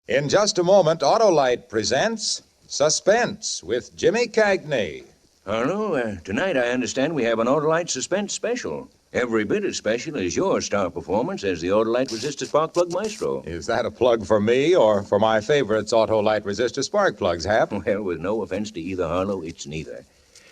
In just a moment, Autolite presents Suspense with Jimmy Cagney. Harlow, tonight I understand we have an Autolite Suspense special. Every bit as special as your star performance as the Autolite Resistor Spark Plug Maestro. Is that a plug for me or for my favorites Autolite Resistor Spark Plugs, Hap? Well, with no offense to either, Harlow, it's neither.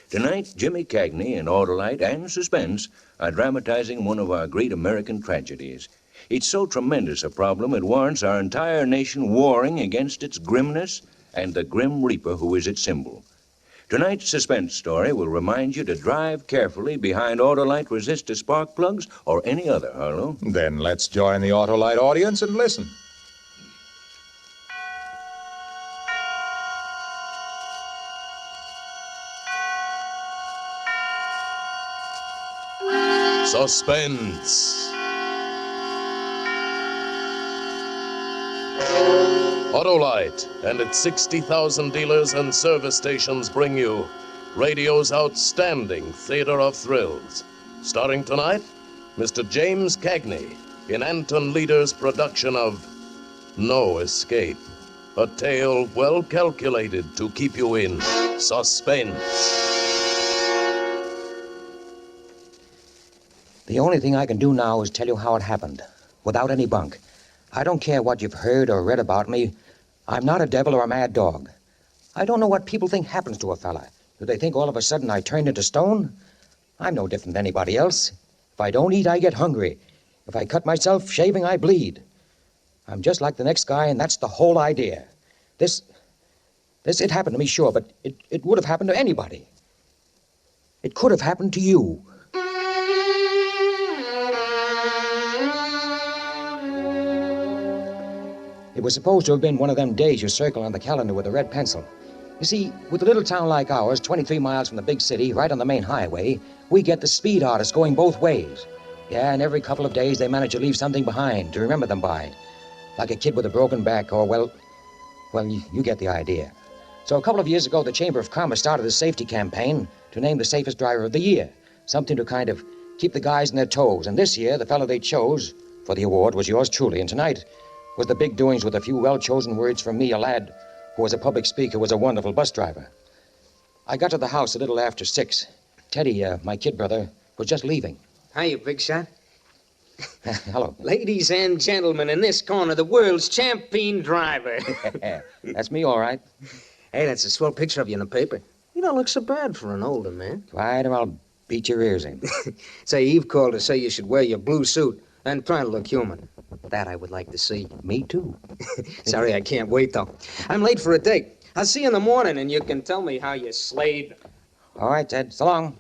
Tonight, Jimmy Cagney and Autolite and Suspense are dramatizing one of our great American tragedies. It's so tremendous a problem it warrants our entire nation warring against its grimness and the Grim Reaper who is its symbol. Tonight's suspense story will remind you to drive carefully behind Autolite Resistor Spark Plugs or any other, Harlow. Then let's join the Autolite audience and listen. Suspense. Autolite and its 60,000 dealers and service stations bring you radio's outstanding theater of thrills. Starring tonight, Mr. James Cagney in Anton Leader's production of No Escape, a tale well calculated to keep you in suspense. The only thing I can do now is tell you how it happened, without any bunk. I don't care what you've heard or read about me. I'm not a devil or a mad dog. I don't know what people think happens to a fella. Do they think all of a sudden I turned into stone? I'm no different than anybody else. If I don't eat, I get hungry. If I cut myself shaving, I bleed. I'm just like the next guy, and that's the whole idea. It happened to me, sure, but it would have happened to anybody. It could have happened to you. It was supposed to have been one of them days you circle on the calendar with a red pencil. You see, with a little town like ours, 23 miles from the big city, right on the main highway, we get the speed artists going both ways. Yeah, and every couple of days they manage to leave something behind to remember them by. Like a kid with a broken back or, well, you get the idea. So a couple of years ago, the Chamber of Commerce started a safety campaign to name the safest driver of the year. Something to kind of keep the guys on their toes. And this year, the fellow they chose for the award was yours truly. And tonight was the big doings with a few well-chosen words from me, a lad who was a public speaker, was a wonderful bus driver. I got to the house a little after 6. Teddy, my kid brother, was just leaving. Hiya, big shot. Hello. Ladies and gentlemen, in this corner, the world's champion driver. That's me, all right. Hey, that's a swell picture of you in the paper. You don't look so bad for an older man. Quiet or I'll beat your ears in. Say, Eve called to say you should wear your blue suit and try to look human. That I would like to see. Me too. Sorry, I can't wait, though. I'm late for a date. I'll see you in the morning, and you can tell me how you slayed. All right, Ted. So long.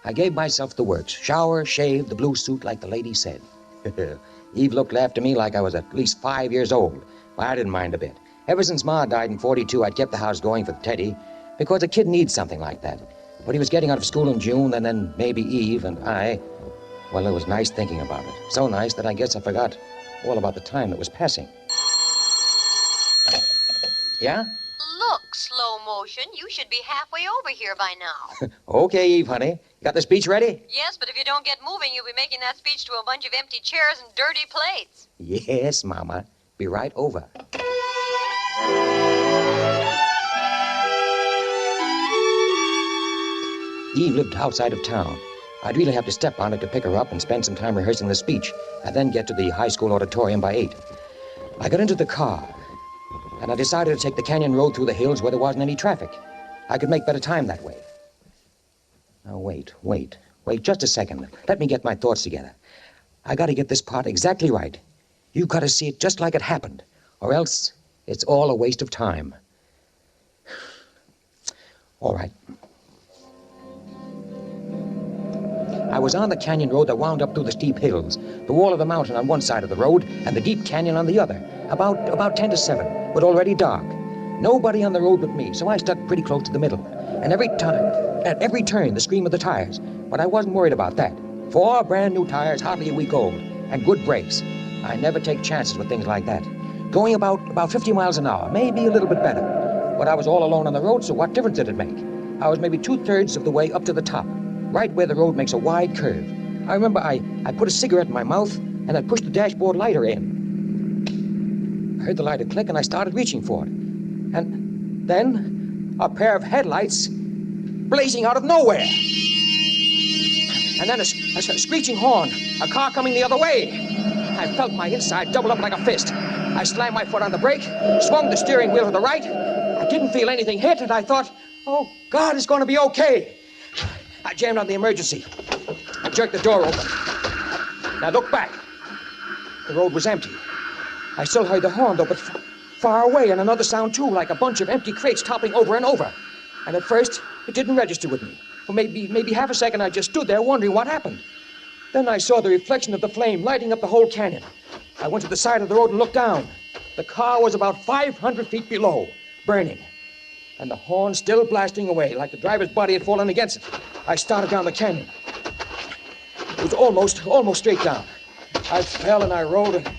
I gave myself the works. Shower, shave, the blue suit, like the lady said. Eve looked after me like I was at least 5 years old. Well, I didn't mind a bit. Ever since Ma died in 42, I'd kept the house going for Teddy, because a kid needs something like that. But he was getting out of school in June, and then maybe Eve and I... Well, it was nice thinking about it. So nice that I guess I forgot all about the time that was passing. Yeah? Look, slow motion, you should be halfway over here by now. Okay, Eve, honey. You got the speech ready? Yes, but if you don't get moving, you'll be making that speech to a bunch of empty chairs and dirty plates. Yes, Mama. Be right over. Eve lived outside of town. I'd really have to step on it to pick her up and spend some time rehearsing the speech, and then get to the high school auditorium by 8. I got into the car, and I decided to take the canyon road through the hills where there wasn't any traffic. I could make better time that way. Now, wait just a second. Let me get my thoughts together. I got to get this part exactly right. You got to see it just like it happened, or else it's all a waste of time. All right. I was on the canyon road that wound up through the steep hills, the wall of the mountain on one side of the road and the deep canyon on the other, about 10 to 7, but already dark. Nobody on the road but me, so I stuck pretty close to the middle. And at every turn, the scream of the tires. But I wasn't worried about that. 4 brand new tires, hardly a week old, and good brakes. I never take chances with things like that. Going about 50 miles an hour, maybe a little bit better. But I was all alone on the road, so what difference did it make? I was maybe 2/3 of the way up to the top, right where the road makes a wide curve. I remember I put a cigarette in my mouth, and I pushed the dashboard lighter in. heard the lighter click, and I started reaching for it. And then a pair of headlights blazing out of nowhere. And then a screeching horn, a car coming the other way. I felt my inside double up like a fist. I slammed my foot on the brake, swung the steering wheel to the right. I didn't feel anything hit, and I thought, oh, God, it's going to be okay. I jammed on the emergency. I jerked the door open. Now look back. The road was empty. I still heard the horn, though, but far away, and another sound, too, like a bunch of empty crates toppling over and over. And at first, it didn't register with me. For maybe half a second, I just stood there wondering what happened. Then I saw the reflection of the flame lighting up the whole canyon. I went to the side of the road and looked down. The car was about 500 feet below, burning. And the horn still blasting away, like the driver's body had fallen against it. I started down the canyon. It was almost straight down. I fell and I rolled, and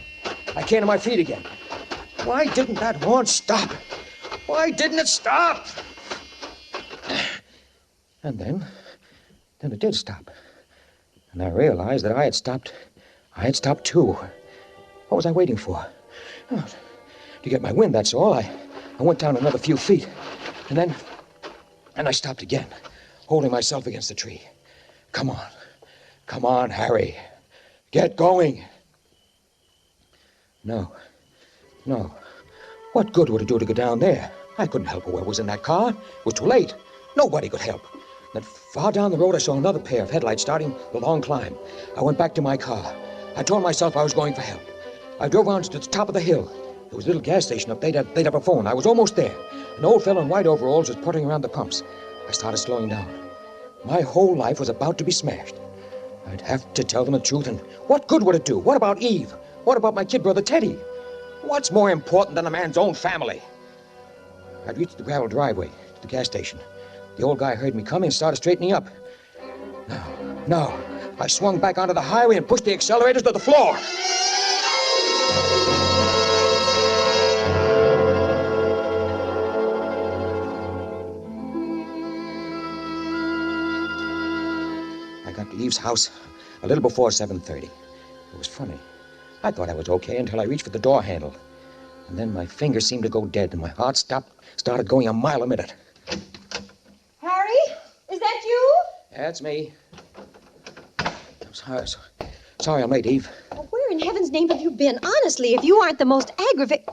I came to my feet again. Why didn't that horn stop? Why didn't it stop? And then it did stop. And I realized that I had stopped too. What was I waiting for? Oh, to get my wind, that's all. I went down another few feet. And then I stopped again, holding myself against the tree. Come on, Harry. Get going. No. What good would it do to go down there? I couldn't help whoever was in that car. It was too late. Nobody could help. Then far down the road, I saw another pair of headlights starting the long climb. I went back to my car. I told myself I was going for help. I drove on to the top of the hill. There was a little gas station up there. They'd have a phone. I was almost there. An old fellow in white overalls was puttering around the pumps. I started slowing down. My whole life was about to be smashed. I'd have to tell them the truth, and what good would it do? What about Eve? What about my kid brother Teddy? What's more important than a man's own family? I'd reached the gravel driveway to the gas station. The old guy heard me coming and started straightening up. No. I swung back onto the highway and pushed the accelerators to the floor. I got to Eve's house a little before 7:30. It was funny. I thought I was okay until I reached for the door handle. And then my fingers seemed to go dead, and my heart started going a mile a minute. Harry? Is that you? That's me. I'm sorry I'm late, Eve. Well, where in heaven's name have you been? Honestly, if you aren't the most aggravating...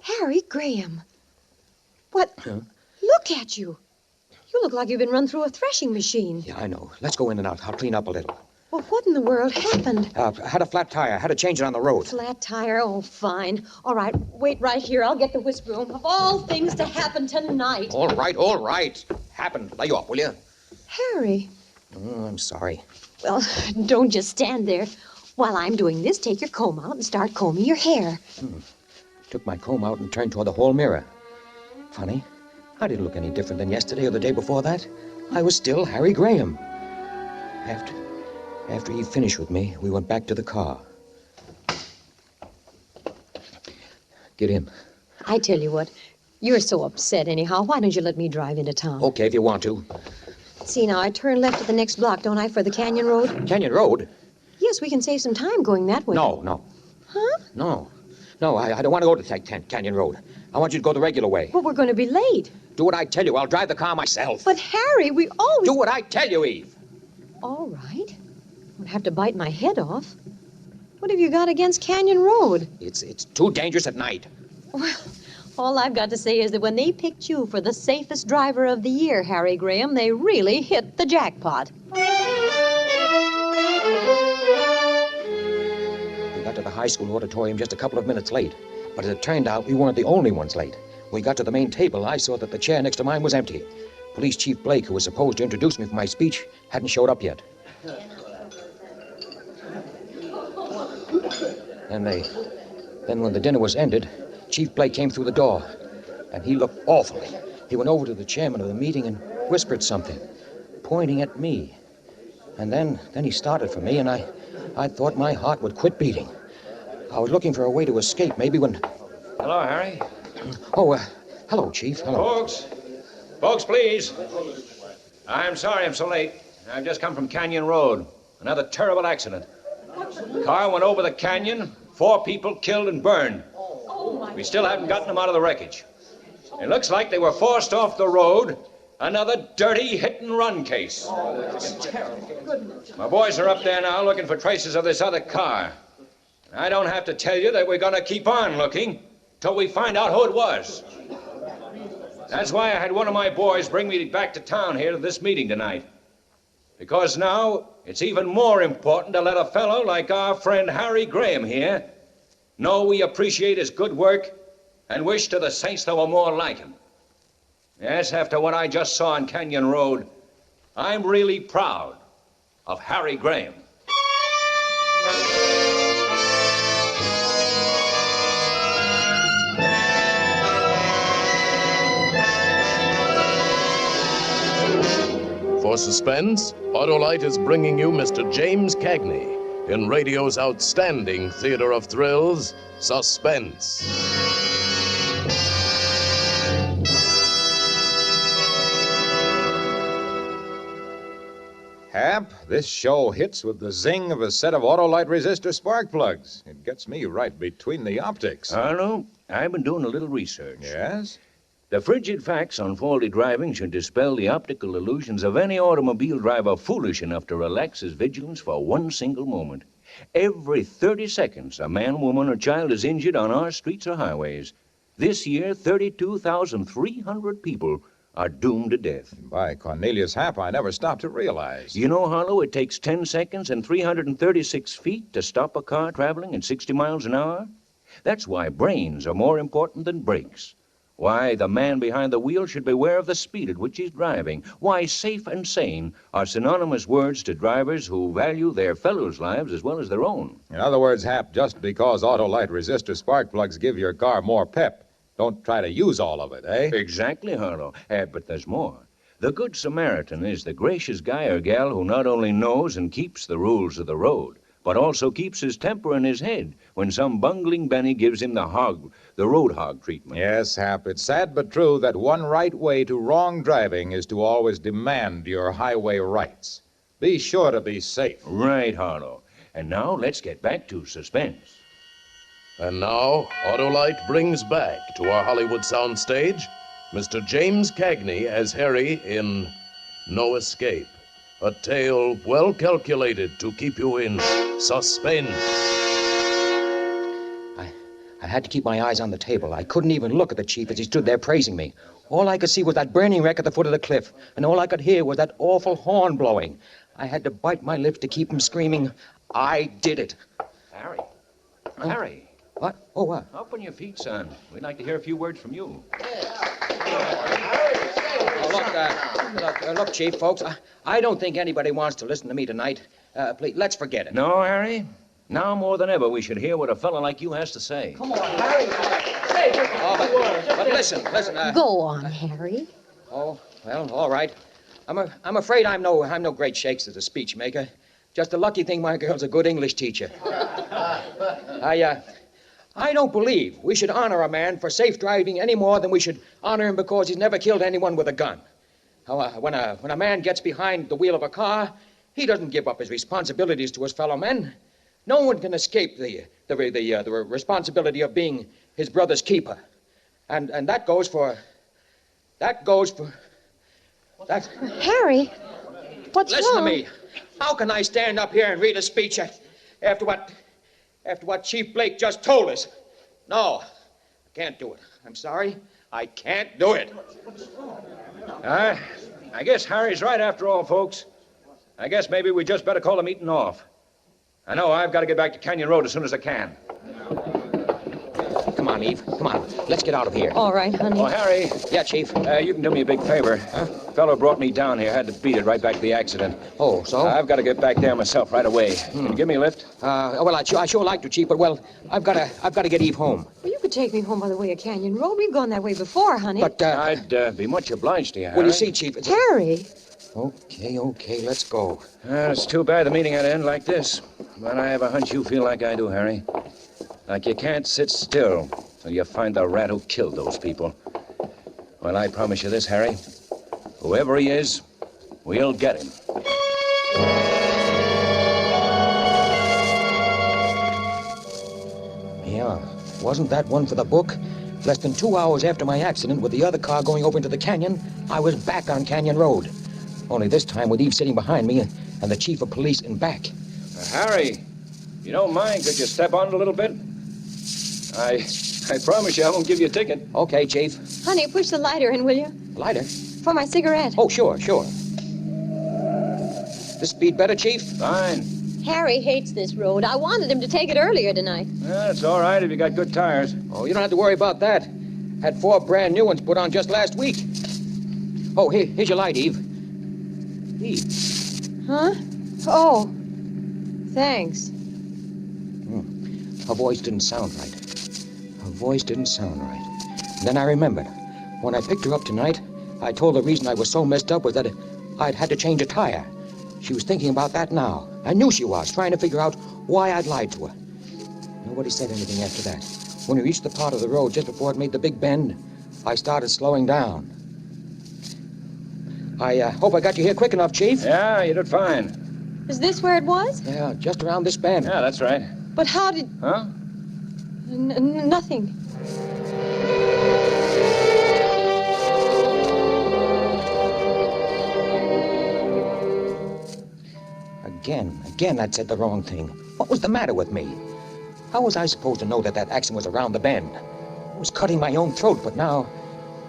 Harry Graham. What? Huh? Look at you. You look like you've been run through a threshing machine. Yeah, I know. Let's go in and out. I'll clean up a little. Well, what in the world happened? I had a flat tire. I had to change it on the road. Flat tire? Oh, fine. All right, wait right here. I'll get the whisk broom. Of all things to happen tonight. All right. Happened. Lay off, will you? Harry. Oh, I'm sorry. Well, don't just stand there. While I'm doing this, take your comb out and start combing your hair. Took my comb out and turned toward the hall mirror. Funny. I didn't look any different than yesterday or the day before that. I was still Harry Graham. After he finished with me, we went back to the car. Get in. I tell you what, you're so upset anyhow. Why don't you let me drive into town? Okay, if you want to. See, now, I turn left at the next block, don't I, for the Canyon Road? Canyon Road? Yes, we can save some time going that way. No. Huh? No, I don't want to go to Canyon Road. I want you to go the regular way. But we're going to be late. Do what I tell you. I'll drive the car myself. But, Harry, we always... Do what I tell you, Eve. All right. I'd have to bite my head off. What have you got against Canyon Road? It's too dangerous at night. Well, all I've got to say is that when they picked you for the safest driver of the year, Harry Graham, they really hit the jackpot. We got to the high school auditorium just a couple of minutes late. But as it turned out, we weren't the only ones late. When we got to the main table, I saw that the chair next to mine was empty. Police Chief Blake, who was supposed to introduce me for my speech, hadn't showed up yet. Then when the dinner was ended, Chief Blake came through the door, and he looked awful. He went over to the chairman of the meeting and whispered something, pointing at me. And then he started for me, and I thought my heart would quit beating. I was looking for a way to escape, maybe when... Hello, Harry. Oh, hello, Chief. Hello. Folks, please. I'm sorry I'm so late. I've just come from Canyon Road. Another terrible accident. Car went over the canyon. 4 people killed and burned. We still haven't gotten them out of the wreckage. It looks like they were forced off the road. Another dirty hit-and-run case. My boys are up there now looking for traces of this other car. I don't have to tell you that we're going to keep on looking till we find out who it was. That's why I had one of my boys bring me back to town here to this meeting tonight. Because now it's even more important to let a fellow like our friend Harry Graham here know we appreciate his good work and wish to the saints there were more like him. Yes, after what I just saw on Canyon Road, I'm really proud of Harry Graham. For Suspense, Autolite is bringing you Mr. James Cagney in radio's outstanding theater of thrills, Suspense. Hap, this show hits with the zing of a set of Autolite resistor spark plugs. It gets me right between the optics. Arlo, I've been doing a little research. Yes? The frigid facts on faulty driving should dispel the optical illusions of any automobile driver foolish enough to relax his vigilance for one single moment. Every 30 seconds, a man, woman, or child is injured on our streets or highways. This year, 32,300 people are doomed to death. By Cornelius Hap, I never stopped to realize. You know, Harlow, it takes 10 seconds and 336 feet to stop a car traveling at 60 miles an hour. That's why brains are more important than brakes. Why the man behind the wheel should beware of the speed at which he's driving. Why safe and sane are synonymous words to drivers who value their fellows' lives as well as their own. In other words, Hap, just because Autolite resistor spark plugs give your car more pep, don't try to use all of it, eh? Exactly, Harlow. But there's more. The Good Samaritan is the gracious guy or gal who not only knows and keeps the rules of the road, but also keeps his temper in his head when some bungling Benny gives him the road hog treatment. Yes, Hap, it's sad but true that one right way to wrong driving is to always demand your highway rights. Be sure to be safe. Right, Harlow. And now let's get back to Suspense. And now, Autolite brings back to our Hollywood soundstage Mr. James Cagney as Harry in No Escape, a tale well calculated to keep you in suspense. I had to keep my eyes on the table. I couldn't even look at the chief as he stood there praising me. All I could see was that burning wreck at the foot of the cliff, and all I could hear was that awful horn blowing. I had to bite my lips to keep from screaming, "I did it." Harry. Harry. What? Oh, what? Up on your feet, son. We'd like to hear a few words from you. Oh, look, Chief, folks, I don't think anybody wants to listen to me tonight. Please, let's forget it. No, Harry? Now more than ever, we should hear what a fellow like you has to say. Come on, Harry. But listen. Go on, Harry. Oh, well, all right. I'm afraid I'm no great shakes as a speech maker. Just a lucky thing my girl's a good English teacher. I don't believe we should honor a man for safe driving any more than we should honor him because he's never killed anyone with a gun. When a man gets behind the wheel of a car, he doesn't give up his responsibilities to his fellow men. No one can escape the responsibility of being his brother's keeper, and that goes for. Harry, what's Listen wrong? to me. How can I stand up here and read a speech after what Chief Blake just told us? No, I can't do it. I'm sorry. I can't do it. I guess Harry's right after all, folks. I guess maybe we just better call the meeting off. I know I've got to get back to Canyon Road as soon as I can. Come on, Eve. Come on. Let's get out of here. All right, honey. Oh, Harry. Yeah, Chief. You can do me a big favor. Fellow brought me down here. Had to beat it right back to the accident. Oh, so? I've got to get back there myself right away. Can you give me a lift? Well, I sure like to, Chief, but, well, I've got to get Eve home. Well, you could take me home by the way of Canyon Road. We've gone that way before, honey. But, I'd be much obliged to you, Harry. well, you see, Chief, it's... Harry? Okay, let's go. It's too bad the meeting had to end like this. But I have a hunch you feel like I do, Harry. Like you can't sit still till you find the rat who killed those people. Well, I promise you this, Harry. Whoever he is, we'll get him. Yeah. Wasn't that one for the book? Less than 2 hours after my accident with the other car going over into the canyon, I was back on Canyon Road. Only this time with Eve sitting behind me and the chief of police in back. Harry, you don't mind, could you step on it a little bit? I promise you I won't give you a ticket. Okay, Chief. Honey, push the lighter in, will you? Lighter? For my cigarette. Oh, sure. This speed better, Chief? Fine. Harry hates this road. I wanted him to take it earlier tonight. It's all right if you got good tires. Oh, you don't have to worry about that. Had 4 brand new ones put on just last week. Oh, here's your light, Eve. Eve. Huh? Oh. Thanks. Her voice didn't sound right. Then I remembered. When I picked her up tonight, I told her the reason I was so messed up was that I'd had to change a tire. She was thinking about that now. I knew she was, trying to figure out why I'd lied to her. Nobody said anything after that. When we reached the part of the road just before it made the big bend, I started slowing down. I hope I got you here quick enough, Chief. Yeah, you did fine. Is this where it was? Yeah, just around this bend. Yeah, that's right. But how did... Huh? Nothing. Again, I'd said the wrong thing. What was the matter with me? How was I supposed to know that accident was around the bend? I was cutting my own throat, but now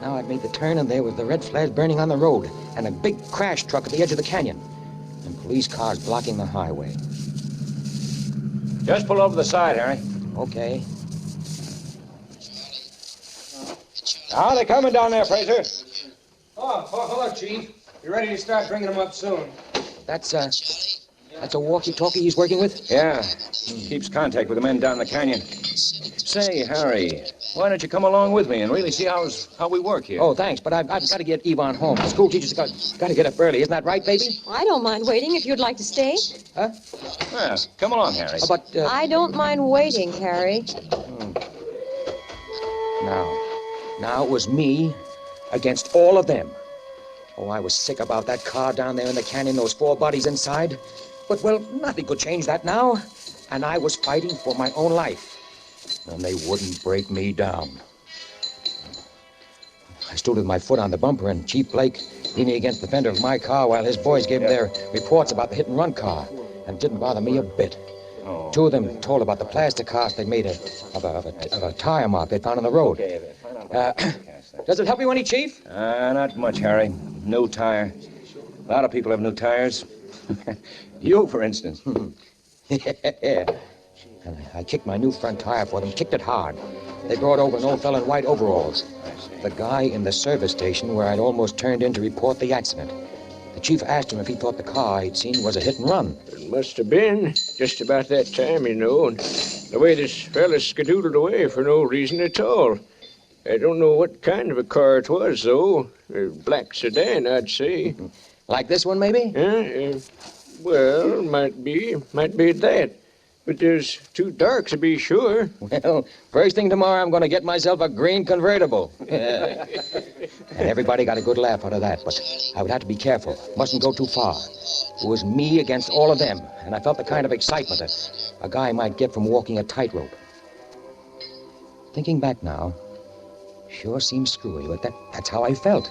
I'd made the turn and there was the red flash burning on the road and a big crash truck at the edge of the canyon and police cars blocking the highway. Just pull over the side, Harry. Okay. Now they're coming down there, Fraser. Oh, hello, Chief. You ready to start bringing them up soon? That's a walkie-talkie he's working with? Yeah. He keeps contact with the men down the canyon. Say, Harry, why don't you come along with me and really see how we work here? Oh, thanks, but I've got to get Yvonne home. The school teacher's got to get up early. Isn't that right, baby? I don't mind waiting if you'd like to stay. Huh? Yeah, come along, Harry. But, I don't mind waiting, Harry. Now it was me against all of them. Oh, I was sick about that car down there in the canyon, those 4 bodies inside. But, well, nothing could change that now. And I was fighting for my own life. And they wouldn't break me down. I stood with my foot on the bumper, and Chief Blake leaning against the fender of my car while his boys gave him their reports about the hit-and-run car. And it didn't bother me a bit. 2 of them told about the plaster cast they'd made of a tire mark they'd found on the road. Does it help you any, Chief? Not much, Harry. No tire. A lot of people have new tires. You, for instance. Yeah. And I kicked my new front tire for them, kicked it hard. They brought over an old fellow in white overalls. The guy in the service station where I'd almost turned in to report the accident. The chief asked him if he thought the car he'd seen was a hit and run. It must have been just about that time, you know, and the way this fella skedoodled away for no reason at all. I don't know what kind of a car it was, though. A black sedan, I'd say. Like this one, maybe? Well, might be that. But there's too dark to be sure. Well, first thing tomorrow, I'm going to get myself a green convertible. And everybody got a good laugh out of that, but I would have to be careful. Mustn't go too far. It was me against all of them, and I felt the kind of excitement that a guy might get from walking a tightrope. Thinking back now, sure seems screwy, but that's how I felt.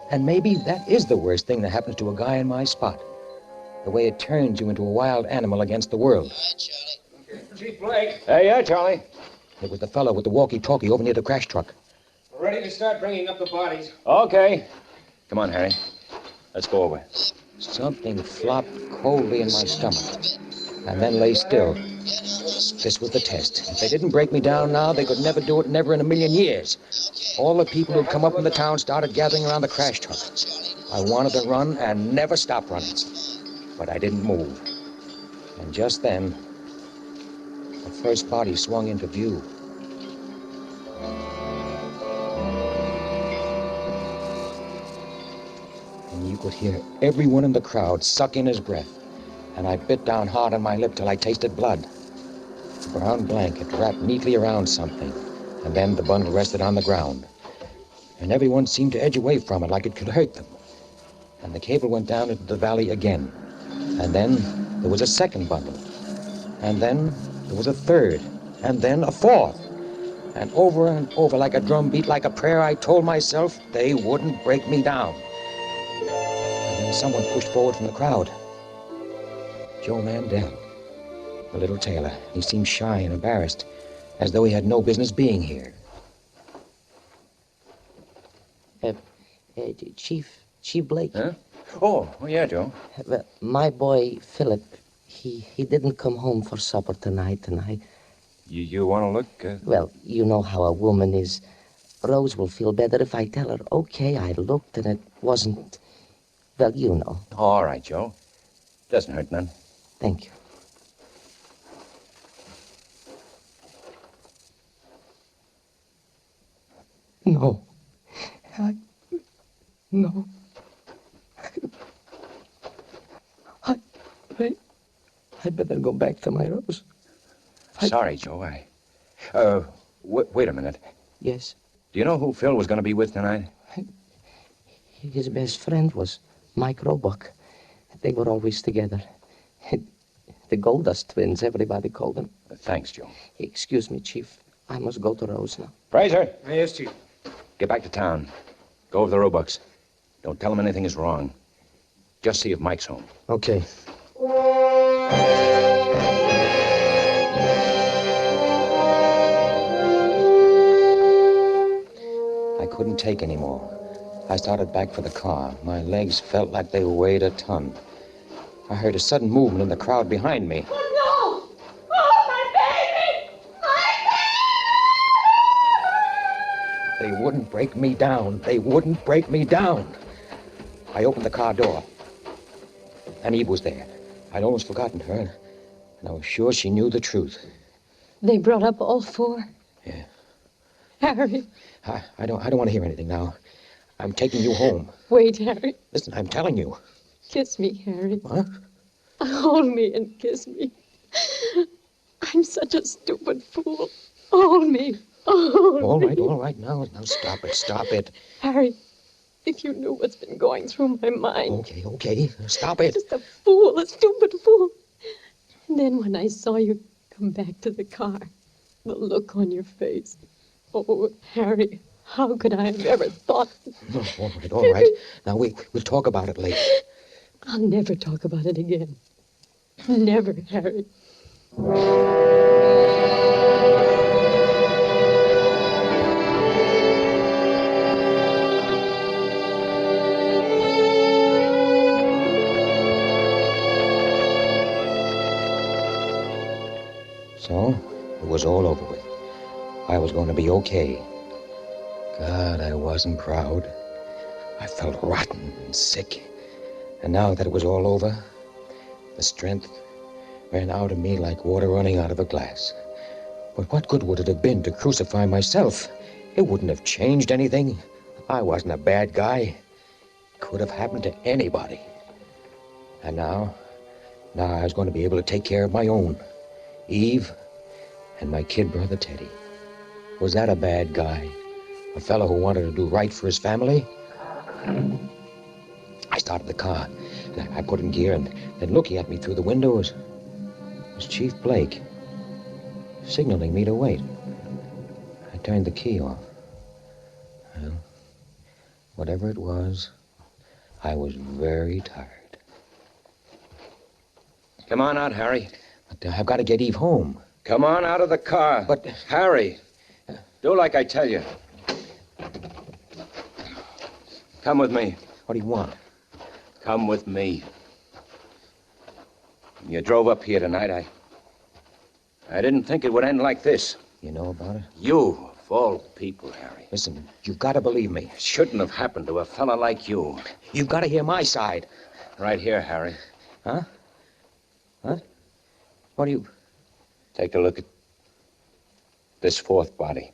And maybe that is the worst thing that happens to a guy in my spot. The way it turns you into a wild animal against the world. Chief Blake, Hey, yeah, Charlie. It was the fellow with the walkie-talkie over near the crash truck. we're ready to start bringing up the bodies. Okay. Come on, Harry. Let's go over. Something flopped coldly in my stomach, and then lay still. This was the test. If they didn't break me down now, they could never do it, never in a million years. All the people who'd come up from the town started gathering around the crash truck. I wanted to run and never stop running, but I didn't move. And just then, the first body swung into view. And you could hear everyone in the crowd suck in his breath. And I bit down hard on my lip till I tasted blood. A brown blanket wrapped neatly around something, and then the bundle rested on the ground. And everyone seemed to edge away from it like it could hurt them. And the cable went down into the valley again. And then there was a second bundle. And then there was a third. And then a fourth. And over like a drum beat, like a prayer, I told myself they wouldn't break me down. And then someone pushed forward from the crowd. Joe Mandel, the little tailor. He seemed shy and embarrassed, as though he had no business being here. Chief Blake. Huh? Oh, yeah, Joe. Well, my boy, Philip, he didn't come home for supper tonight, and I... You want to look? Well, you know how a woman is. Rose will feel better if I tell her, okay, I looked and it wasn't... Well, you know. All right, Joe. Doesn't hurt none. Thank you. No. No. I better go back to my Rose. Sorry, Joe. Wait a minute. Yes. Do you know who Phil was going to be with tonight? His best friend was Mike Roebuck. They were always together. The Goldust twins, everybody called them. Thanks, Joe. Excuse me, Chief. I must go to Rose now. Fraser, Yes, Chief. get back to town. Go over the Roebucks. Don't tell them anything is wrong. Just see if Mike's home. Okay. I couldn't take any more. I started back for the car. My legs felt like they weighed a ton. I heard a sudden movement in the crowd behind me. Oh, no! Oh, my baby! My They wouldn't break me down. They wouldn't break me down. I opened the car door, and Eve was there. I'd almost forgotten her, and I was sure she knew the truth. They brought up all four. Yeah. Harry. I don't want to hear anything now. I'm taking you home. Wait, Harry. Listen, I'm telling you. Kiss me, Harry. What? Hold me and kiss me. I'm such a stupid fool. Hold me. Hold me. All right. Now stop it. Harry, if you knew what's been going through my mind. Okay. Stop it. Just a fool, a stupid fool. And then when I saw you come back to the car, the look on your face. Oh, Harry, how could I have ever thought... No, all right. Now, we'll talk about it later. I'll never talk about it again. Never, Harry. So, it was all over with. I was going to be okay. God, I wasn't proud. I felt rotten and sick. And now that it was all over, the strength ran out of me like water running out of a glass. But what good would it have been to crucify myself? It wouldn't have changed anything. I wasn't a bad guy. It could have happened to anybody. And now I was going to be able to take care of my own. Eve and my kid brother Teddy. Was that a bad guy? A fellow who wanted to do right for his family? I started the car. I put in gear, and then looking at me through the window was Chief Blake, signaling me to wait. I turned the key off. Well, whatever it was, I was very tired. Come on out, Harry. But I've got to get Eve home. Come on out of the car. But... Harry, do like I tell you. Come with me. What do you want? Come with me. When you drove up here tonight, I didn't think it would end like this. You know about it? You, of all people, Harry. Listen, you've got to believe me. It shouldn't have happened to a fella like you. You've got to hear my side. Right here, Harry. Huh? What? What do you... Take a look at this fourth body.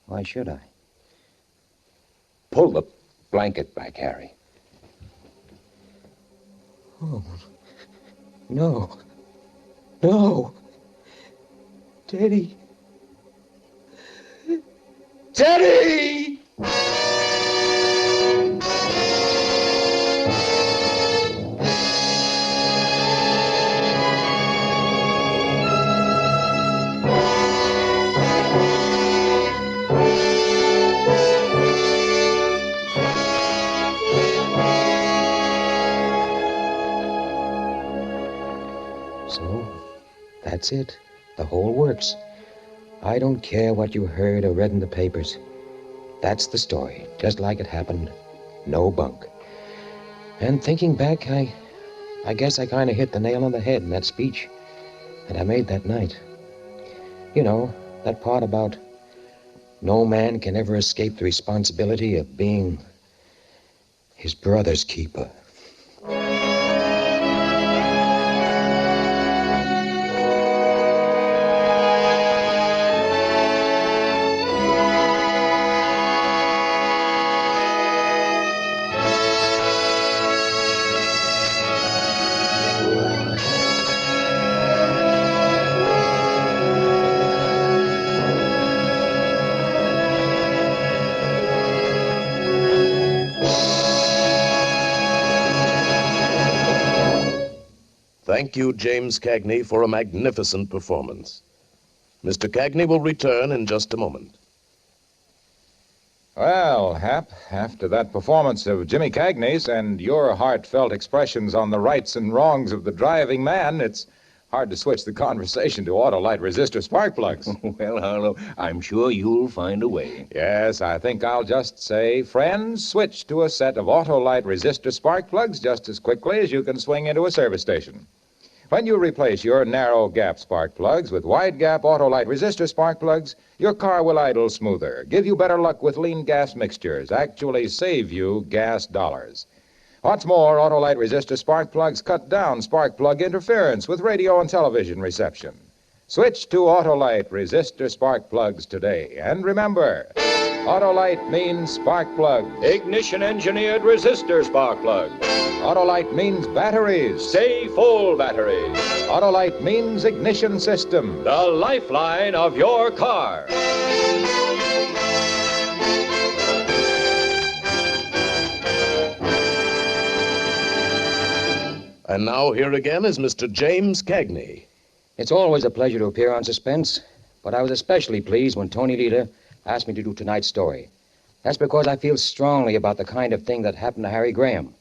Why should I? Pull the blanket back, Harry. Oh, no. No. Teddy. Teddy! That's it. The whole works. I don't care what you heard or read in the papers. That's the story, just like it happened. No bunk. And thinking back, I guess I kind of hit the nail on the head in that speech that I made that night. You know, that part about no man can ever escape the responsibility of being his brother's keeper. Thank you, James Cagney, for a magnificent performance. Mr. Cagney will return in just a moment. Well, Hap, after that performance of Jimmy Cagney's and your heartfelt expressions on the rights and wrongs of the driving man, it's hard to switch the conversation to Autolite resistor spark plugs. Well, Harlow, I'm sure you'll find a way. Yes, I think I'll just say, friends, switch to a set of Autolite resistor spark plugs just as quickly as you can swing into a service station. When you replace your narrow gap spark plugs with wide gap Autolite resistor spark plugs, your car will idle smoother, give you better luck with lean gas mixtures, actually save you gas dollars. What's more, Autolite resistor spark plugs cut down spark plug interference with radio and television reception. Switch to Autolite resistor spark plugs today. And remember, Autolite means spark plug. Ignition-engineered resistor spark plug. Autolite means batteries. Stay full batteries. Autolite means ignition system. The lifeline of your car. And now here again is Mr. James Cagney. It's always a pleasure to appear on Suspense, but I was especially pleased when Tony Lita asked me to do tonight's story. That's because I feel strongly about the kind of thing that happened to Harry Graham.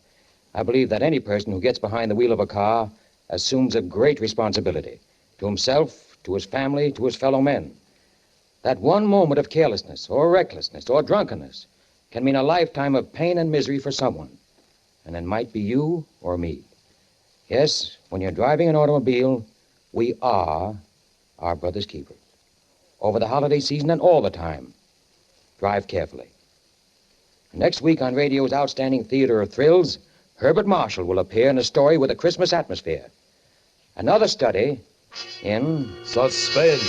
I believe that any person who gets behind the wheel of a car assumes a great responsibility to himself, to his family, to his fellow men. That one moment of carelessness or recklessness or drunkenness can mean a lifetime of pain and misery for someone. And it might be you or me. Yes, when you're driving an automobile, we are our brother's keepers. Over the holiday season and all the time, drive carefully. Next week on radio's outstanding theater of thrills, Herbert Marshall will appear in a story with a Christmas atmosphere. Another study in Suspense.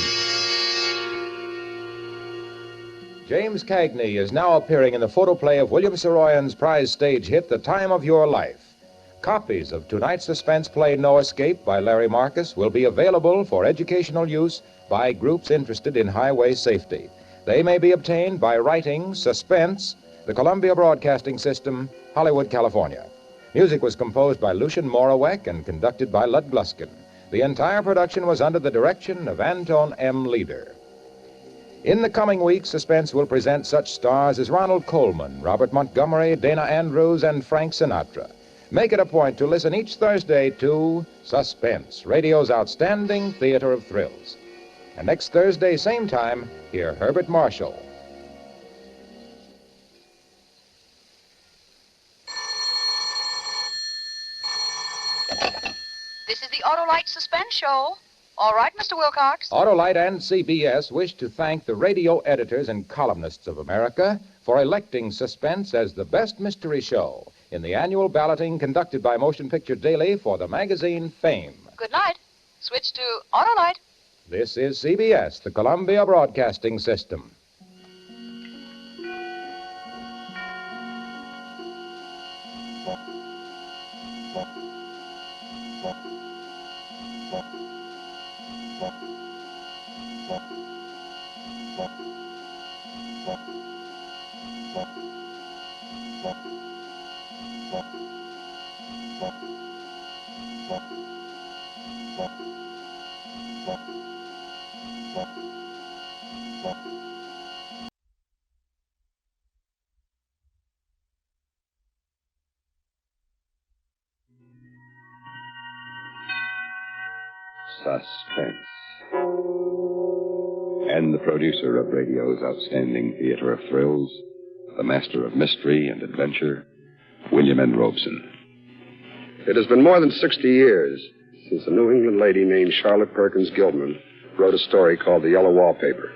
James Cagney is now appearing in the photoplay of William Saroyan's prize stage hit, The Time of Your Life. Copies of tonight's suspense play, No Escape, by Larry Marcus, will be available for educational use by groups interested in highway safety. They may be obtained by writing Suspense, the Columbia Broadcasting System, Hollywood, California. Music was composed by Lucian Morawek and conducted by Lud Gluskin. The entire production was under the direction of Anton M. Leader. In the coming weeks, Suspense will present such stars as Ronald Coleman, Robert Montgomery, Dana Andrews, and Frank Sinatra. Make it a point to listen each Thursday to Suspense, radio's outstanding theater of thrills. And next Thursday, same time, hear Herbert Marshall. This is the Autolite Suspense Show. All right, Mr. Wilcox. Autolite and CBS wish to thank the radio editors and columnists of America for electing Suspense as the best mystery show in the annual balloting conducted by Motion Picture Daily for the magazine Fame. Good night. Switch to Autolite. This is CBS, the Columbia Broadcasting System. Suspense. And the producer of radio's outstanding theater of thrills, the master of mystery and adventure, William N. Robeson. It has been more than 60 years since a New England lady named Charlotte Perkins Gilman wrote a story called The Yellow Wallpaper.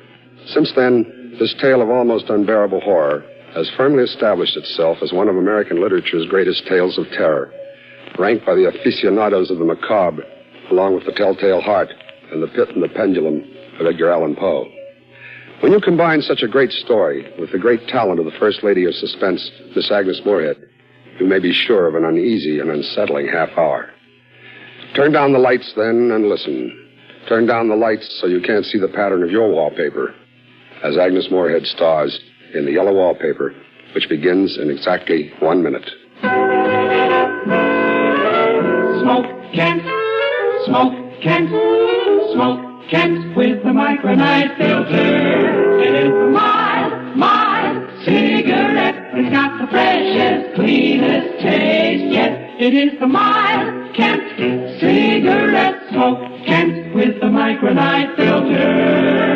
Since then, this tale of almost unbearable horror has firmly established itself as one of American literature's greatest tales of terror, ranked by the aficionados of the macabre, along with The Telltale Heart and The Pit and the Pendulum of Edgar Allan Poe. When you combine such a great story with the great talent of the First Lady of Suspense, Miss Agnes Moorehead, you may be sure of an uneasy and unsettling half hour. Turn down the lights, then, and listen. Turn down the lights so you can't see the pattern of your wallpaper, as Agnes Moorehead stars in The Yellow Wallpaper, which begins in exactly 1 minute. Smoke Kent, smoke Kent, smoke Kent with the micronite filter. It is the mild cigarette. It's got the freshest, cleanest taste yet. It is the mild Kent cigarette. Smoke Kent with the micronite filter.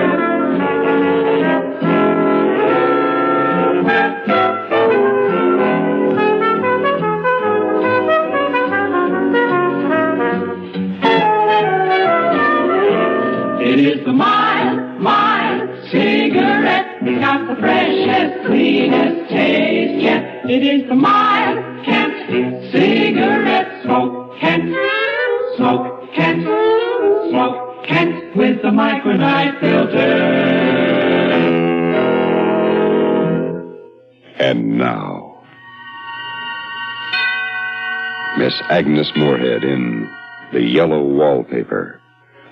It is the mild cigarette. It's got the freshest, cleanest taste yet. It is the mild Kent cigarette. Smoke Kent, smoke Kent, smoke Kent with the micronite filter. And now, Miss Agnes Moorehead in The Yellow Wallpaper,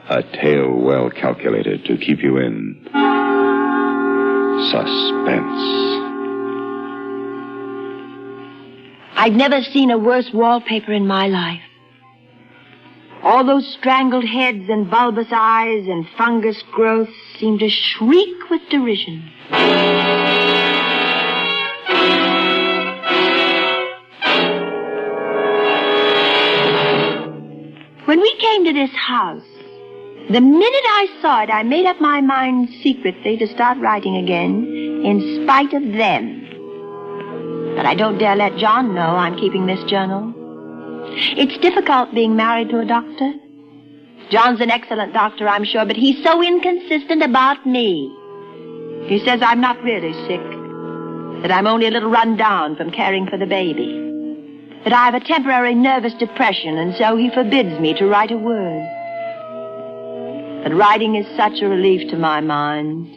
a tale well calculated to keep you in suspense. I've never seen a worse wallpaper in my life. All those strangled heads and bulbous eyes and fungus growths seem to shriek with derision. When we came to this house, the minute I saw it, I made up my mind secretly to start writing again, in spite of them. But I don't dare let John know I'm keeping this journal. It's difficult being married to a doctor. John's an excellent doctor, I'm sure, but he's so inconsistent about me. He says I'm not really sick, that I'm only a little run down from caring for the baby, that I have a temporary nervous depression, and so he forbids me to write a word. But writing is such a relief to my mind.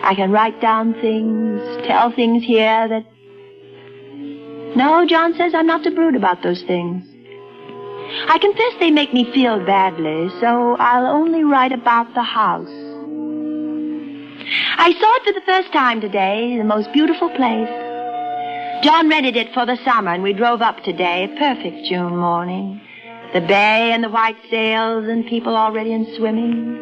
I can write down things, tell things here that... No, John says I'm not to brood about those things. I confess they make me feel badly, so I'll only write about the house. I saw it for the first time today, the most beautiful place. John rented it for the summer, and we drove up today, a perfect June morning. The bay and the white sails and people already in swimming.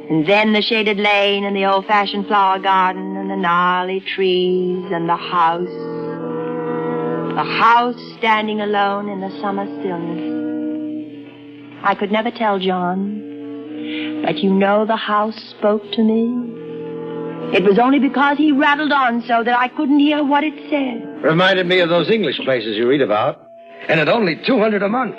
And then the shaded lane and the old-fashioned flower garden and the gnarly trees and the house. The house standing alone in the summer stillness. I could never tell John, but you know the house spoke to me. It was only because he rattled on so that I couldn't hear what it said. Reminded me of those English places you read about. And at only $200 a month.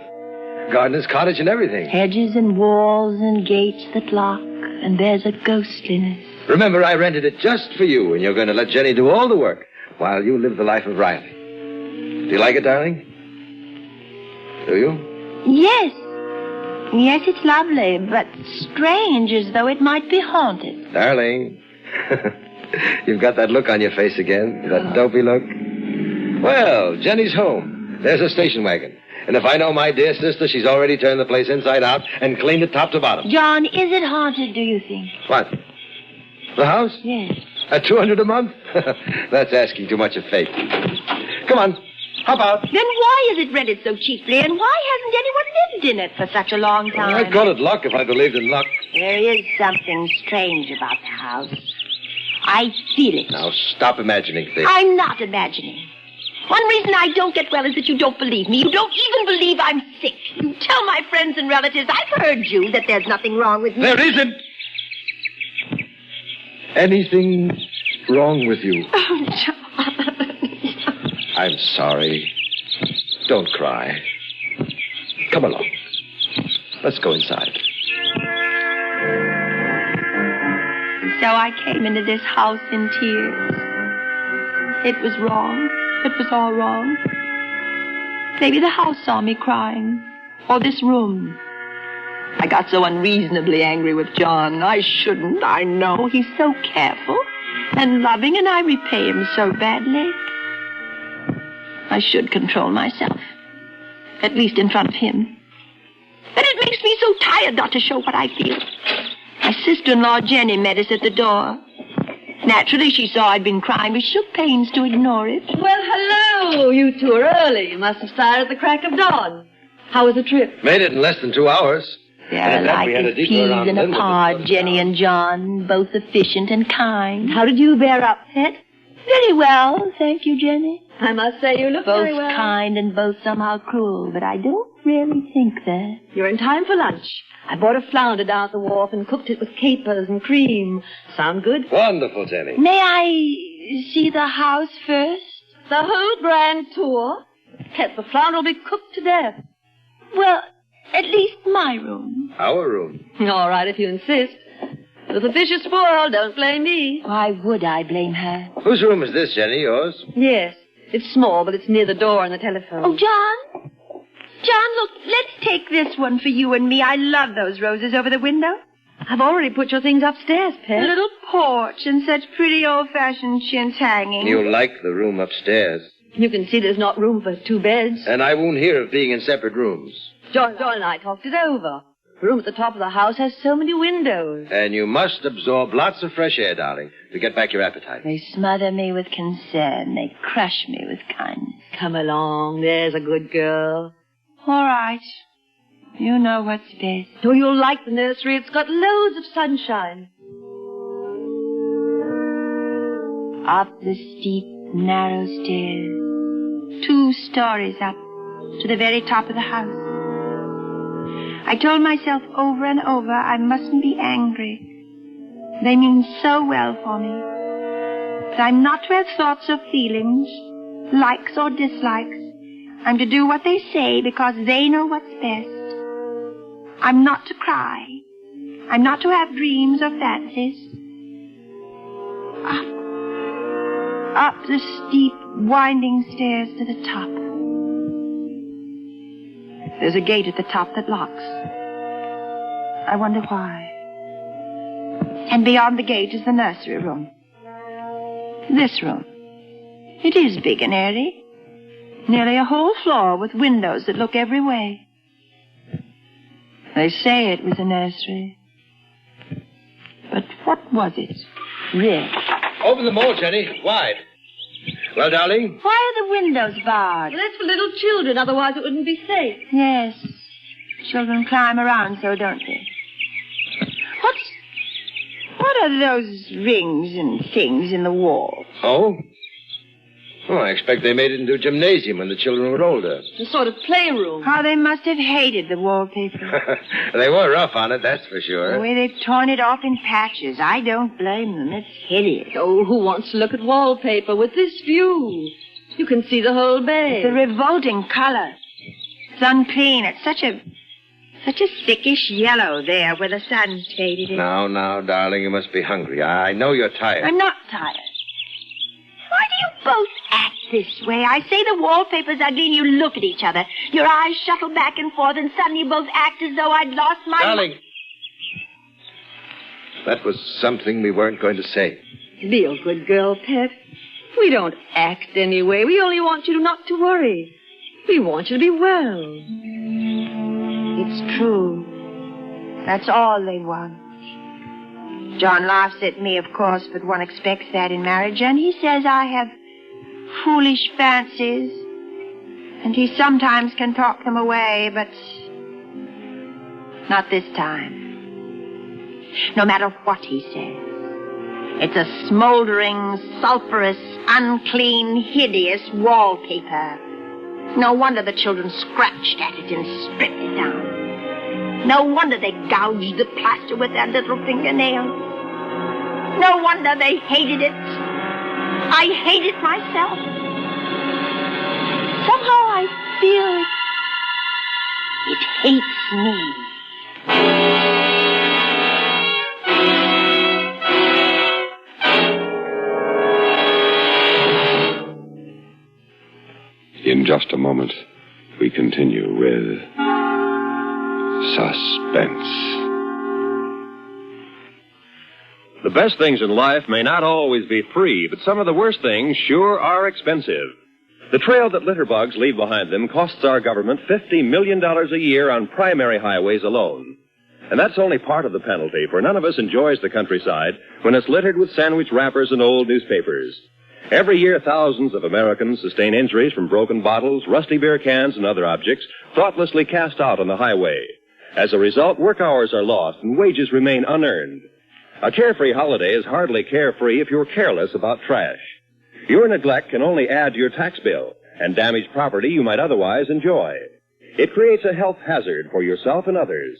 Gardener's cottage and everything. Hedges and walls and gates that lock, and there's a ghostliness. Remember, I rented it just for you, and you're going to let Jenny do all the work while you live the life of Riley. Do you like it, darling? Do you? Yes. Yes, it's lovely, but strange, as though it might be haunted. Darling, you've got that look on your face again, that dopey look. Well, Jenny's home. There's a station wagon. And if I know my dear sister, she's already turned the place inside out and cleaned it top to bottom. John, is it haunted, do you think? What? The house? Yes. At $200 a month? That's asking too much of fate. Come on, hop out. Then why is it rented so cheaply, and why hasn't anyone lived in it for such a long time? I'd call it luck if I believed in luck. There is something strange about the house. I feel it. Now, stop imagining things. I'm not imagining. One reason I don't get well is that you don't believe me. You don't even believe I'm sick. You tell my friends and relatives, I've heard you, that there's nothing wrong with me. There isn't. anything wrong with you? Oh, John. I'm sorry. Don't cry. Come along. Let's go inside. So I came into this house in tears. It was wrong. It was all wrong. Maybe the house saw me crying. Or this room. I got so unreasonably angry with John. I shouldn't, I know. He's so careful and loving, and I repay him so badly. I should control myself. At least in front of him. But it makes me so tired not to show what I feel. My sister-in-law, Jenny, met us at the door. Naturally, she saw I'd been crying, but shook pains to ignore it. Well, hello. You two are early. You must have started at the crack of dawn. How was the trip? Made it in less than 2 hours. They're like as peas in a pod, Jenny and John, both efficient and kind. How did you bear up, pet? Very well, thank you, Jenny. I must say you look both very well. Both kind and both somehow cruel, but I don't really think that. You're in time for lunch. I bought a flounder down at the wharf and cooked it with capers and cream. Sound good? Wonderful, Jenny. May I see the house first? The whole grand tour? Pet, the flounder will be cooked to death. Well, at least my room. Our room. All right, if you insist. But if the fish is spoiled, don't blame me. Why would I blame her? Whose room is this, Jenny? Yours? Yes. It's small, but it's near the door and the telephone. Oh, John? John, look, let's take this one for you and me. I love those roses over the window. I've already put your things upstairs, Pet. A little porch and such pretty old-fashioned chintz hanging. You like the room upstairs. You can see there's not room for 2 beds. And I won't hear of being in separate rooms. John and I talked it over. The room at the top of the house has so many windows. And you must absorb lots of fresh air, darling, to get back your appetite. They smother me with concern. They crush me with kindness. Come along. There's a good girl. All right. You know what's best. Oh, you'll like the nursery. It's got loads of sunshine. Up the steep, narrow stairs. 2 stories up to the very top of the house. I told myself over and over I mustn't be angry. They mean so well for me. But I'm not to have thoughts or feelings, likes or dislikes. I'm to do what they say because they know what's best. I'm not to cry. I'm not to have dreams or fancies. Up the steep, winding stairs to the top. There's a gate at the top that locks. I wonder why. And beyond the gate is the nursery room. This room. It is big and airy. Nearly a whole floor with windows that look every way. They say it was a nursery. But what was it, really? Open them all, Jenny. Wide. Well, darling? Why are the windows barred? Well, that's for little children, otherwise it wouldn't be safe. Yes. Children climb around so, don't they? What are those rings and things in the wall? Oh? Oh, I expect they made it into a gymnasium when the children were older. A sort of playroom. How they must have hated the wallpaper. They were rough on it, that's for sure. The way they've torn it off in patches. I don't blame them. It's hideous. Oh, who wants to look at wallpaper with this view? You can see the whole bay. The revolting color. It's unclean. It's such a thickish yellow there where the sun's faded in. Now, darling, you must be hungry. I know you're tired. I'm not tired. Why do you both act this way? I say the wallpaper's ugly and you look at each other. Your eyes shuffle back and forth and suddenly you both act as though I'd lost my... Darling. That was something we weren't going to say. Be a good girl, Pet. We don't act anyway. We only want you not to worry. We want you to be well. It's true. That's all they want. John laughs at me, of course, but one expects that in marriage, and he says I have foolish fancies, and he sometimes can talk them away, but not this time. No matter what he says. It's a smoldering, sulphurous, unclean, hideous wallpaper. No wonder the children scratched at it and stripped it down. No wonder they gouged the plaster with their little fingernails. No wonder they hated it. I hate it myself. Somehow I feel it hates me. In just a moment, we continue with Suspense. The best things in life may not always be free, but some of the worst things sure are expensive. The trail that litter bugs leave behind them costs our government $50 million a year on primary highways alone. And that's only part of the penalty, for none of us enjoys the countryside when it's littered with sandwich wrappers and old newspapers. Every year, thousands of Americans sustain injuries from broken bottles, rusty beer cans, and other objects thoughtlessly cast out on the highway. As a result, work hours are lost and wages remain unearned. A carefree holiday is hardly carefree if you're careless about trash. Your neglect can only add to your tax bill and damage property you might otherwise enjoy. It creates a health hazard for yourself and others.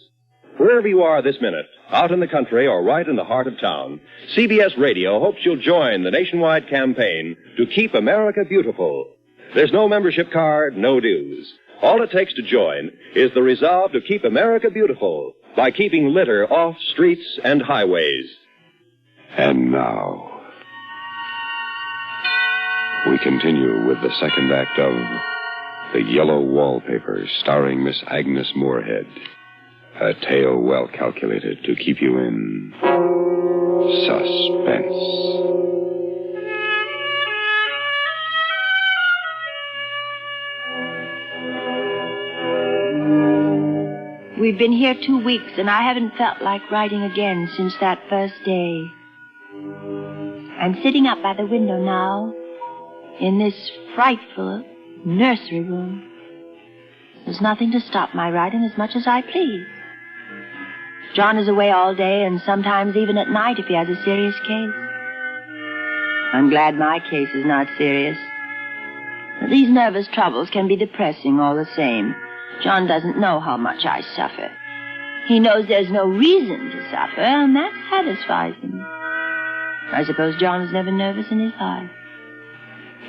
Wherever you are this minute, out in the country or right in the heart of town, CBS Radio hopes you'll join the nationwide campaign to keep America beautiful. There's no membership card, no dues. All it takes to join is the resolve to keep America beautiful by keeping litter off streets and highways. And now, we continue with the second act of The Yellow Wallpaper, starring Miss Agnes Moorehead. A tale well calculated to keep you in suspense. We've been here 2 weeks, and I haven't felt like writing again since that first day. I'm sitting up by the window now, in this frightful nursery room. There's nothing to stop my writing as much as I please. John is away all day, and sometimes even at night if he has a serious case. I'm glad my case is not serious. But these nervous troubles can be depressing all the same. John doesn't know how much I suffer. He knows there's no reason to suffer, and that satisfies him. I suppose John was never nervous in his life.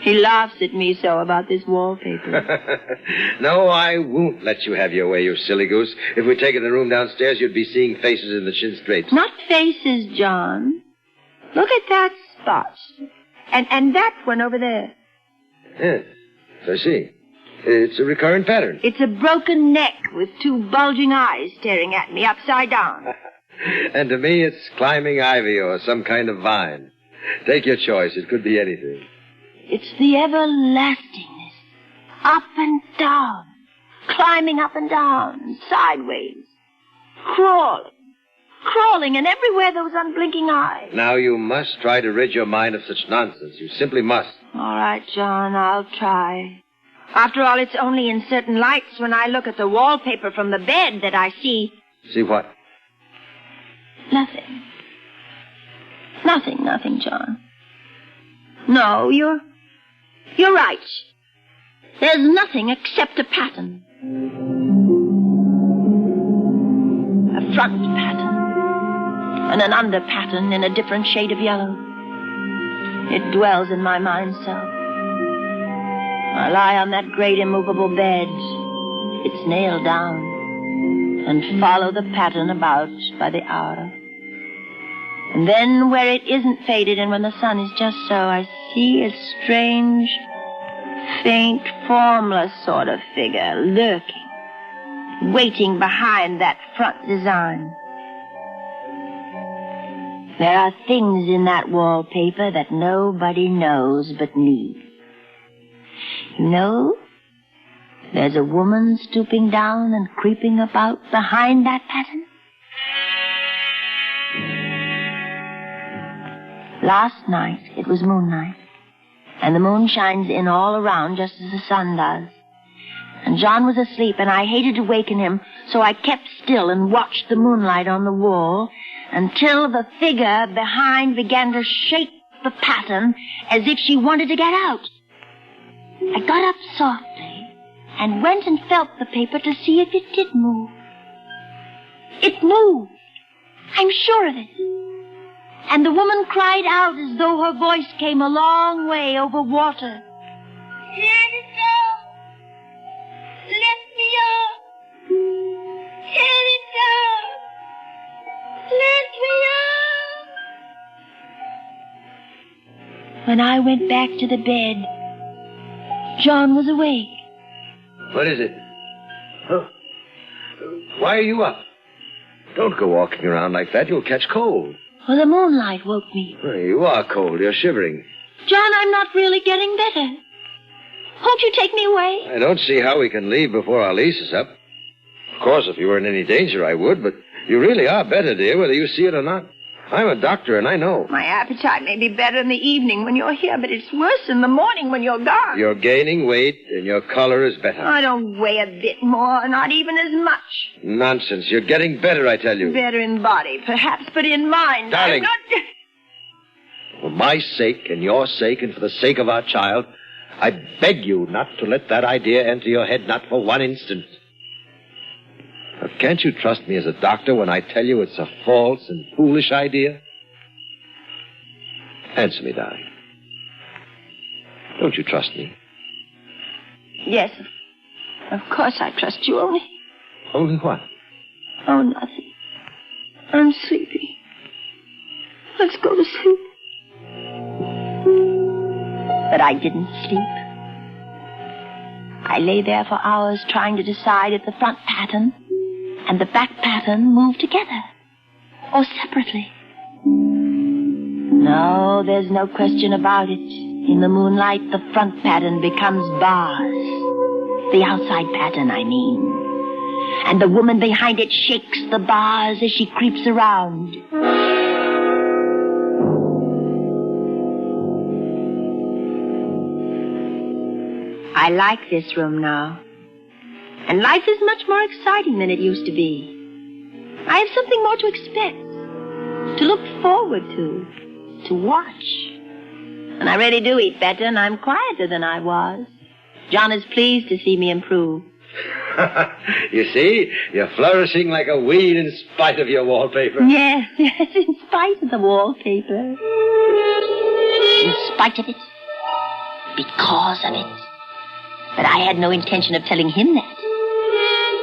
He laughs at me so about this wallpaper. No, I won't let you have your way, you silly goose. If we take in the room downstairs, you'd be seeing faces in the chintz drapes. Not faces, John. Look at that spot. And that one over there. Yes, I see. It's a recurrent pattern. It's a broken neck with 2 bulging eyes staring at me upside down. And to me, it's climbing ivy or some kind of vine. Take your choice. It could be anything. It's the everlastingness. Up and down. Climbing up and down. Sideways. Crawling, and everywhere those unblinking eyes. Now, you must try to rid your mind of such nonsense. You simply must. All right, John, I'll try. After all, it's only in certain lights when I look at the wallpaper from the bed that I see... See what? Nothing. Nothing, John. No, you're right. There's nothing except a pattern. A front pattern. And an under pattern in a different shade of yellow. It dwells in my mind so. I lie on that great immovable bed. It's nailed down. And follow the pattern about by the hour. And then where it isn't faded and when the sun is just so, I see a strange, faint, formless sort of figure lurking, waiting behind that front design. There are things in that wallpaper that nobody knows but me. You know, there's a woman stooping down and creeping about behind that pattern. Last night, it was moonlight, and the moon shines in all around just as the sun does. And John was asleep, and I hated to waken him, so I kept still and watched the moonlight on the wall until the figure behind began to shake the pattern as if she wanted to get out. I got up softly and went and felt the paper to see if it did move. It moved. I'm sure of it. And the woman cried out as though her voice came a long way over water. Let it go. Let me up. Let it go. Let me up. When I went back to the bed, John was awake. What is it? Huh? Why are you up? Don't go walking around like that. You'll catch cold. Well, the moonlight woke me. Well, you are cold. You're shivering. John, I'm not really getting better. Won't you take me away? I don't see how we can leave before our lease is up. Of course, if you were in any danger, I would, but you really are better, dear, whether you see it or not. I'm a doctor, and I know. My appetite may be better in the evening when you're here, but it's worse in the morning when you're gone. You're gaining weight, and your color is better. I don't weigh a bit more, not even as much. Nonsense. You're getting better, I tell you. Better in body, perhaps, but in mind. Darling. I'm not... For my sake, and your sake, and for the sake of our child, I beg you not to let that idea enter your head, not for one instant. Now, can't you trust me as a doctor when I tell you it's a false and foolish idea? Answer me, darling. Don't you trust me? Yes, of course I trust you, only... Only what? Oh, nothing. I'm sleepy. Let's go to sleep. But I didn't sleep. I lay there for hours trying to decide if the front pattern and the back pattern move together or separately. No, there's no question about it. In the moonlight, the front pattern becomes bars. The outside pattern, I mean. And the woman behind it shakes the bars as she creeps around. I like this room now. And life is much more exciting than it used to be. I have something more to expect, to look forward to watch. And I really do eat better, and I'm quieter than I was. John is pleased to see me improve. You see, you're flourishing like a weed in spite of your wallpaper. Yes, in spite of the wallpaper. In spite of it. Because of it. But I had no intention of telling him that.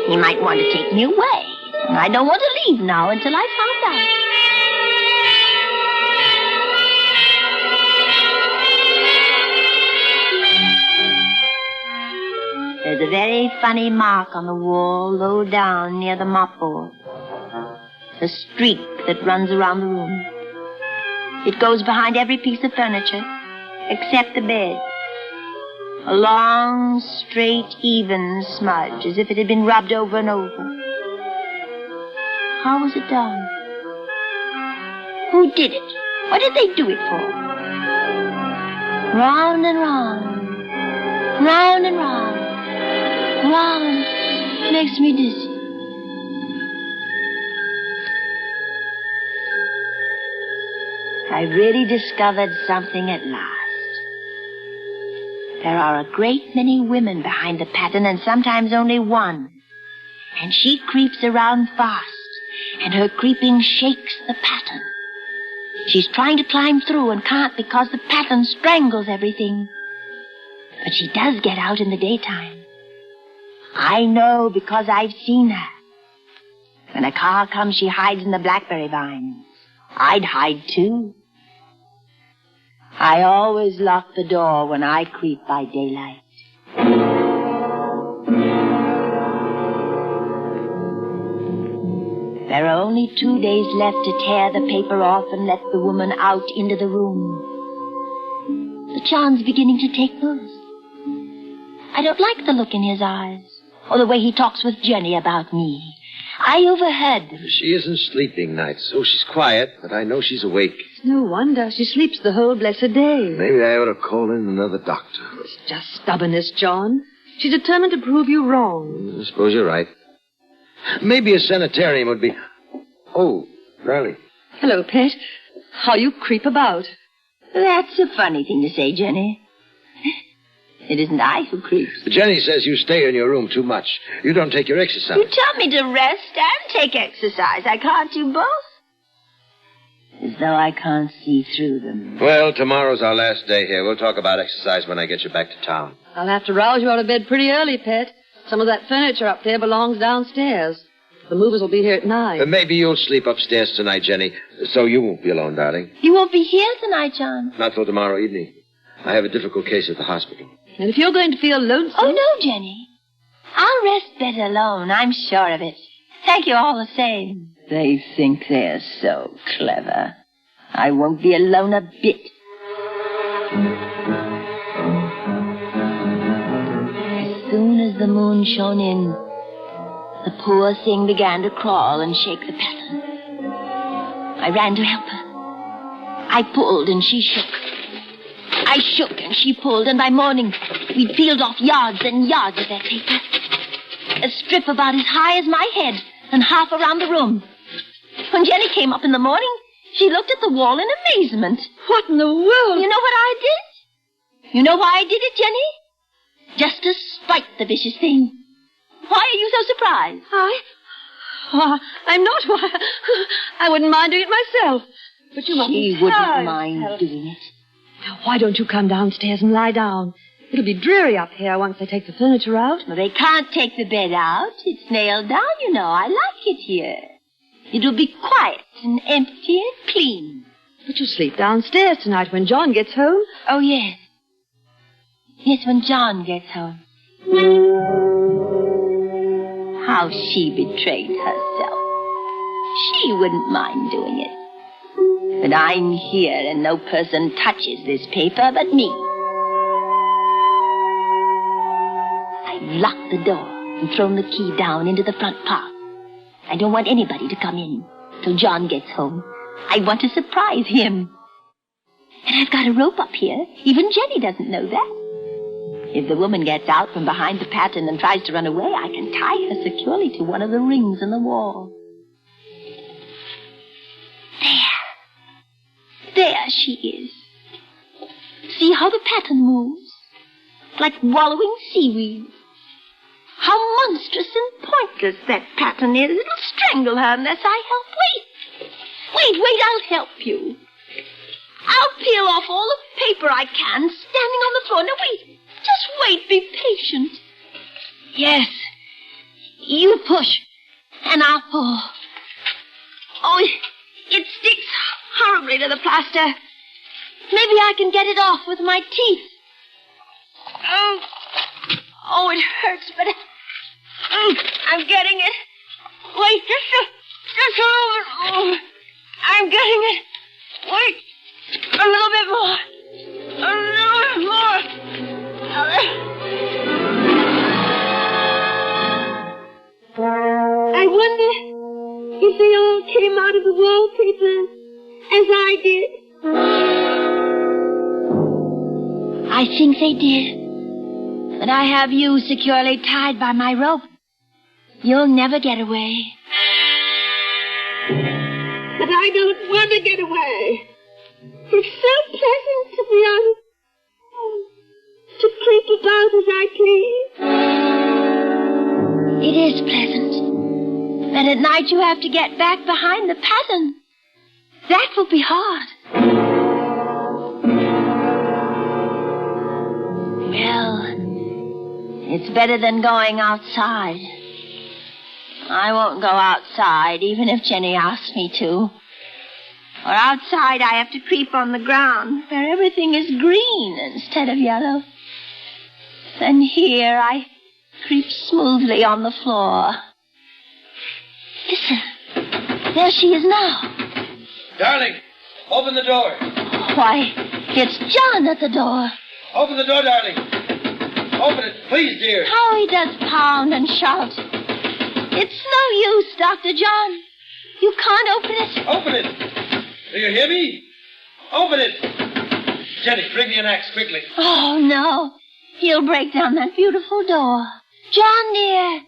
He might want to take me away. And I don't want to leave now until I found out. There's a very funny mark on the wall low down near the mopboard. A streak that runs around the room. It goes behind every piece of furniture, except the bed. A long, straight, even smudge, as if it had been rubbed over and over. How was it done? Who did it? What did they do it for? Round and round. Round and round. Round. Makes me dizzy. I really discovered something at last. There are a great many women behind the pattern, and sometimes only one. And she creeps around fast, and her creeping shakes the pattern. She's trying to climb through and can't because the pattern strangles everything. But she does get out in the daytime. I know because I've seen her. When a car comes, she hides in the blackberry vines. I'd hide too. I always lock the door when I creep by daylight. There are only 2 days left to tear the paper off and let the woman out into the room. The John's beginning to take notice. I don't like the look in his eyes, or the way he talks with Jenny about me. I overheard them. She isn't sleeping nights, so she's quiet, but I know she's awake. No wonder. She sleeps the whole blessed day. Maybe I ought to call in another doctor. It's just stubbornness, John. She's determined to prove you wrong. I suppose you're right. Maybe a sanitarium would be... Oh, Riley. Hello, Pet. How you creep about. That's a funny thing to say, Jenny. It isn't I who creeps. Jenny says you stay in your room too much. You don't take your exercise. You tell me to rest and take exercise. I can't do both. as though I can't see through them. Well, tomorrow's our last day here. We'll talk about exercise when I get you back to town. I'll have to rouse you out of bed pretty early, Pet. Some of that furniture up there belongs downstairs. The movers will be here at 9. Maybe you'll sleep upstairs tonight, Jenny, so you won't be alone, darling. You won't be here tonight, John. Not till tomorrow evening. I have a difficult case at the hospital. And if you're going to feel lonesome... Oh, no, Jenny. I'll rest better alone. I'm sure of it. Thank you all the same. They think they're so clever. I won't be alone a bit. As soon as the moon shone in, the poor thing began to crawl and shake the pattern. I ran to help her. I pulled and she shook. I shook and she pulled, and by morning we'd peeled off yards and yards of that paper. A strip about as high as my head and half around the room. When Jenny came up in the morning, she looked at the wall in amazement. What in the world? You know what I did? You know why I did it, Jenny? Just to spite the vicious thing. Why are you so surprised? I'm not. I wouldn't mind doing it myself. But you mustn't. She wouldn't mind doing it. Now, why don't you come downstairs and lie down? It'll be dreary up here once they take the furniture out. Well, they can't take the bed out. It's nailed down, you know. I like it here. It'll be quiet and empty and clean. But you'll sleep downstairs tonight when John gets home. Oh, yes. Yes, when John gets home. How she betrayed herself. She wouldn't mind doing it. But I'm here and no person touches this paper but me. I've locked the door and thrown the key down into the front park. I don't want anybody to come in till John gets home. I want to surprise him. And I've got a rope up here. Even Jenny doesn't know that. If the woman gets out from behind the pattern and tries to run away, I can tie her securely to one of the rings in the wall. There she is. See how the pattern moves? Like wallowing seaweed. How monstrous and pointless that pattern is. It'll strangle her unless I help. Wait, I'll help you. I'll peel off all the paper I can, standing on the floor. Now, wait. Just wait. Be patient. Yes. You push, and I'll pull. Oh, it sticks horribly to the plaster. Maybe I can get it off with my teeth. Oh, it hurts, but I'm getting it. Wait, just a little bit more. I'm getting it. Wait, a little bit more. A little bit more. I wonder if they all came out of the wallpaper as I did. I think they did. But I have you securely tied by my rope. You'll never get away. But I don't want to get away. It's so pleasant to be on, to creep about as I please. It is pleasant. But at night you have to get back behind the pattern. That will be hard. Well, it's better than going outside. I won't go outside, even if Jenny asks me to. For outside I have to creep on the ground, where everything is green instead of yellow. And here I creep smoothly on the floor. Listen, there she is now. Darling, open the door. Why, it's John at the door. Open the door, darling. Open it, please, dear. How he does pound and shout. It's no use, Dr. John. You can't open it. Open it. Do you hear me? Open it. Jenny, bring me an axe quickly. Oh, no. He'll break down that beautiful door. John, dear,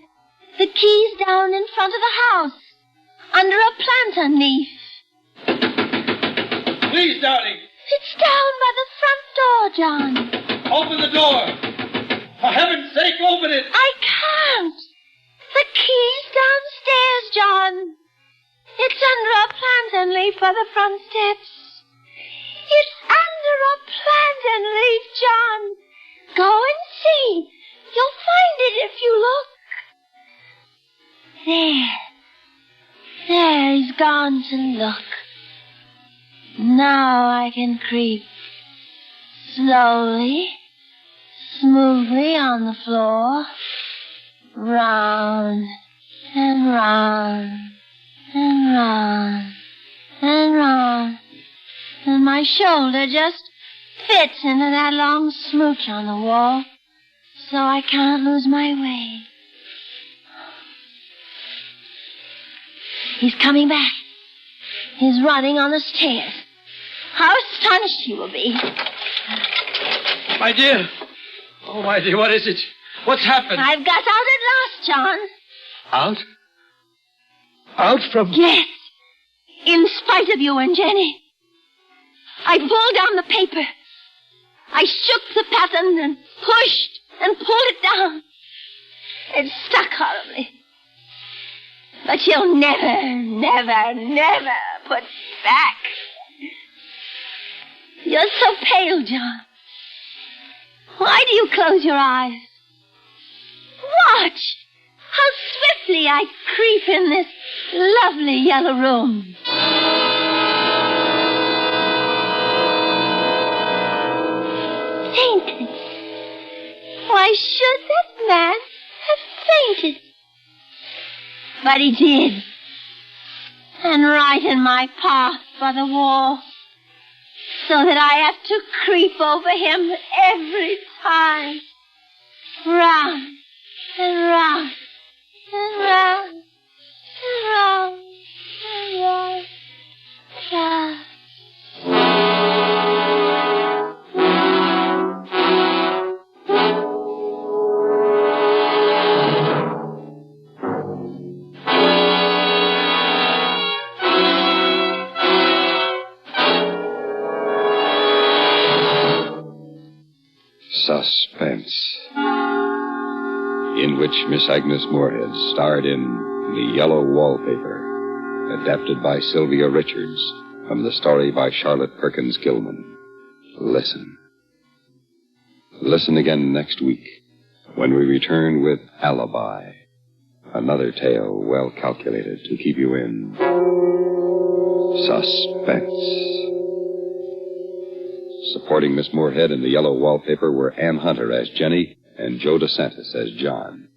the key's down in front of the house, under a plantain leaf. Please, darling. It's down by the front door, John. Open the door. For heaven's sake, open it. I can't. The key's downstairs, John. It's under a plantain leaf by the front steps. It's under a plantain leaf, John. Go and see. You'll find it if you look. There, he's gone to look. Now I can creep slowly, smoothly on the floor, round and round and round and round. And my shoulder just fits into that long smooch on the wall, so I can't lose my way. He's coming back. He's running on the stairs. How astonished he will be. My dear. Oh, my dear, what is it? What's happened? I've got out at last, John. Out? Out from... Yes. In spite of you and Jenny. I pulled down the paper. I shook the pattern and pushed and pulled it down. It stuck horribly. But you'll never, never, never put back. You're so pale, John. Why do you close your eyes? Watch how swiftly I creep in this lovely yellow room. Fainted. Why should that man have fainted? But he did. And right in my path by the wall. So that I have to creep over him every time. Round and round and round and round and round. Round. Suspense, in which Miss Agnes Moorehead starred in The Yellow Wallpaper, adapted by Sylvia Richards from the story by Charlotte Perkins Gilman. Listen. Listen again next week when we return with Alibi, another tale well calculated to keep you in suspense. Supporting Miss Moorehead in The Yellow Wallpaper were Ann Hunter as Jenny and Joe DeSantis as John.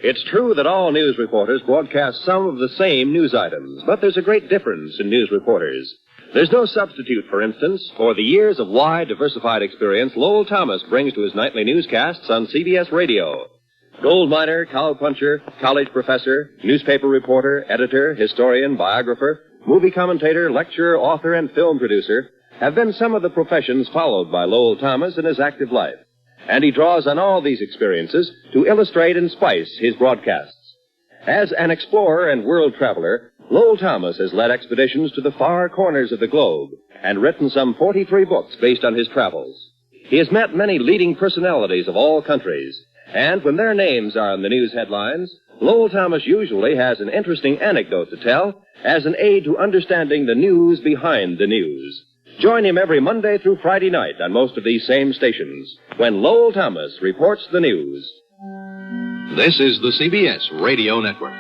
It's true that all news reporters broadcast some of the same news items, but there's a great difference in news reporters. There's no substitute, for instance, for the years of wide, diversified experience Lowell Thomas brings to his nightly newscasts on CBS Radio. Gold miner, cowpuncher, college professor, newspaper reporter, editor, historian, biographer, movie commentator, lecturer, author, and film producer have been some of the professions followed by Lowell Thomas in his active life. And he draws on all these experiences to illustrate and spice his broadcasts. As an explorer and world traveler, Lowell Thomas has led expeditions to the far corners of the globe and written some 43 books based on his travels. He has met many leading personalities of all countries, and when their names are in the news headlines, Lowell Thomas usually has an interesting anecdote to tell as an aid to understanding the news behind the news. Join him every Monday through Friday night on most of these same stations when Lowell Thomas reports the news. This is the CBS Radio Network.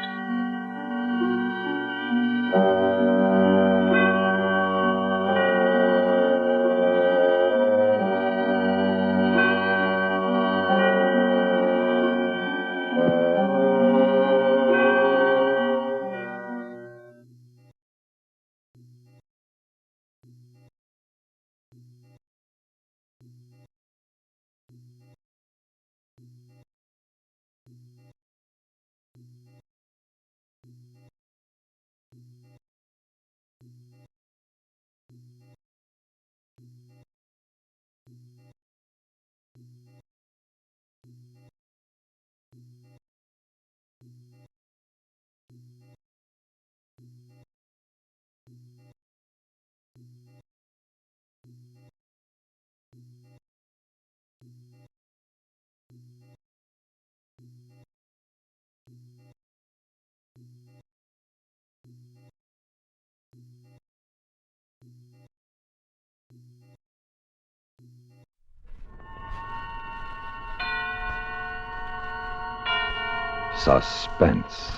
Suspense.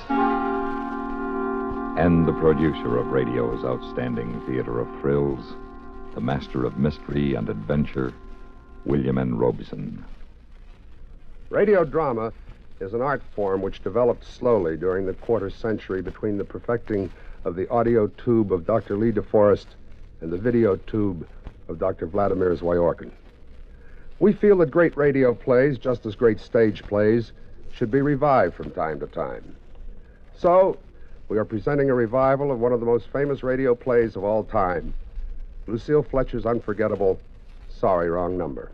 And the producer of radio's outstanding theater of thrills, the master of mystery and adventure, William N. Robeson. Radio drama is an art form which developed slowly during the quarter century between the perfecting of the audio tube of Dr. Lee DeForest and the video tube of Dr. Vladimir Zwoyorkin. We feel that great radio plays, just as great stage plays, should be revived from time to time. So, we are presenting a revival of one of the most famous radio plays of all time, Lucille Fletcher's unforgettable Sorry, Wrong Number.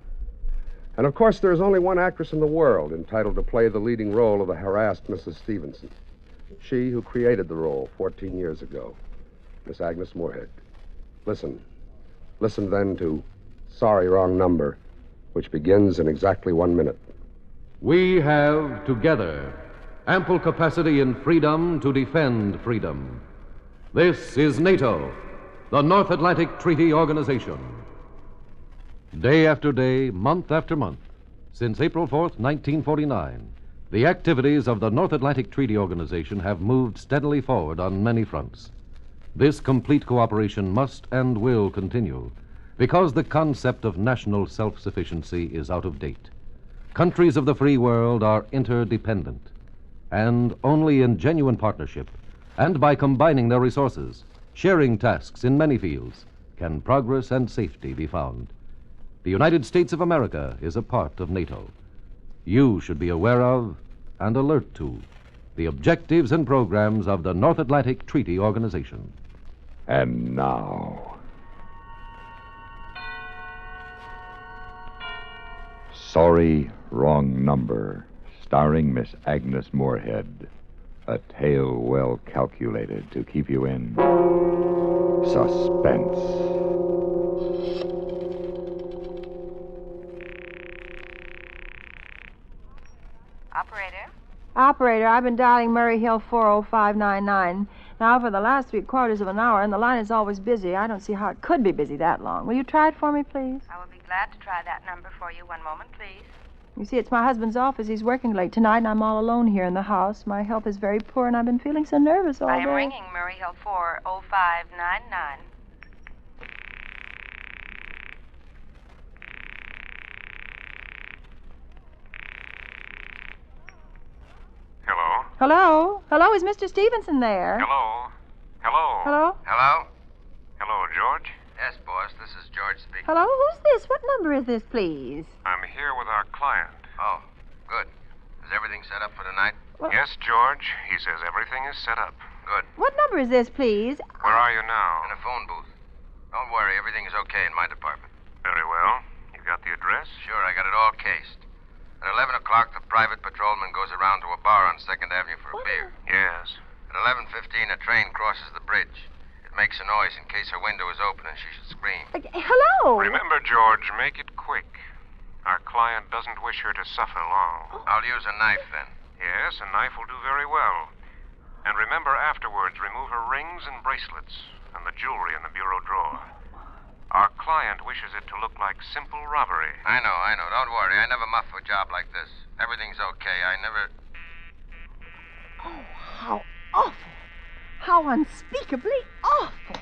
And of course, there is only one actress in the world entitled to play the leading role of the harassed Mrs. Stevenson. She who created the role 14 years ago, Miss Agnes Moorehead. Listen then to Sorry, Wrong Number, which begins in exactly 1 minute. We have, together, ample capacity and freedom to defend freedom. This is NATO, the North Atlantic Treaty Organization. Day after day, month after month, since April 4th, 1949, the activities of the North Atlantic Treaty Organization have moved steadily forward on many fronts. This complete cooperation must and will continue because the concept of national self-sufficiency is out of date. Countries of the free world are interdependent, and only in genuine partnership and by combining their resources, sharing tasks in many fields, can progress and safety be found. The United States of America is a part of NATO. You should be aware of and alert to the objectives and programs of the North Atlantic Treaty Organization. And now, Sorry, Wrong Number, starring Miss Agnes Moorehead. A tale well calculated to keep you in suspense. Operator, I've been dialing Murray Hill 40599 now for the last 3/4 of an hour, and the line is always busy. I don't see how it could be busy that long. Will you try it for me, please? I will be glad to try that number for you. 1 moment, please. You see, it's my husband's office. He's working late tonight, and I'm all alone here in the house. My health is very poor, and I've been feeling so nervous all day. I am ringing Murray Hill 40599. Hello? Hello? Hello, is Mr. Stevenson there? Hello? Hello? Hello? Hello? Hello, George? Yes, boss. This is George speaking. Hello, who's this? What number is this, please? I'm here with our client. Oh, good. Is everything set up for tonight? Well- Yes, George. He says everything is set up. Good. What number is this, please? Where are you now? In a phone booth. Don't worry, everything is okay in my department. Very well. You got the address? Sure, I got it all cased. At 11 o'clock, the private patrolman goes around to a bar on 2nd Avenue for a beer. Yes. At 11:15, a train crosses the bridge. It makes a noise in case her window is open and she should scream. Hello? Remember, George, make it quick. Our client doesn't wish her to suffer long. I'll use a knife then. Yes, a knife will do very well. And remember afterwards, remove her rings and bracelets and the jewelry in the bureau drawer. Our client wishes it to look like simple robbery. I know. Don't worry. I never muff a job like this. Everything's okay. I never... Oh, how awful. How unspeakably awful.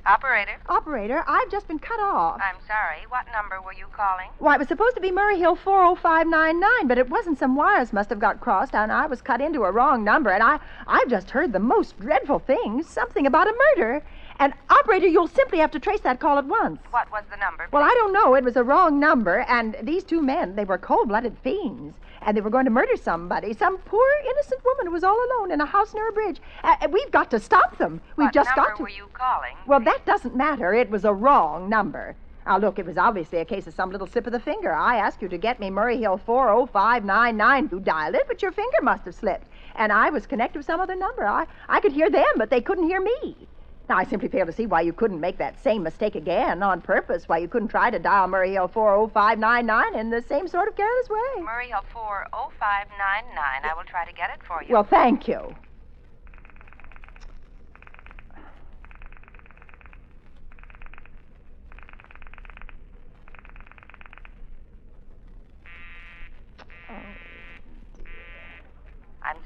Operator, I've just been cut off. I'm sorry. What number were you calling? Why, it was supposed to be Murray Hill 40599, but it wasn't. Some wires must have got crossed, and I was cut into a wrong number, and I've just heard the most dreadful things. Something about a murder. And, operator, you'll simply have to trace that call at once. What was the number? Well, I don't know. It was a wrong number, and these two men, they were cold-blooded fiends, and they were going to murder somebody, some poor, innocent woman who was all alone in a house near a bridge. We've got to stop them. We've just got to... What number were you calling? Well, that doesn't matter. It was a wrong number. Now, look, it was obviously a case of some little slip of the finger. I asked you to get me Murray Hill 40599. You dialed it, but your finger must have slipped. And I was connected with some other number. I could hear them, but they couldn't hear me. Now, I simply fail to see why you couldn't make that same mistake again on purpose, why you couldn't try to dial Murray Hill 40599 in the same sort of careless way. Murray Hill 40599. I will try to get it for you. Well, thank you.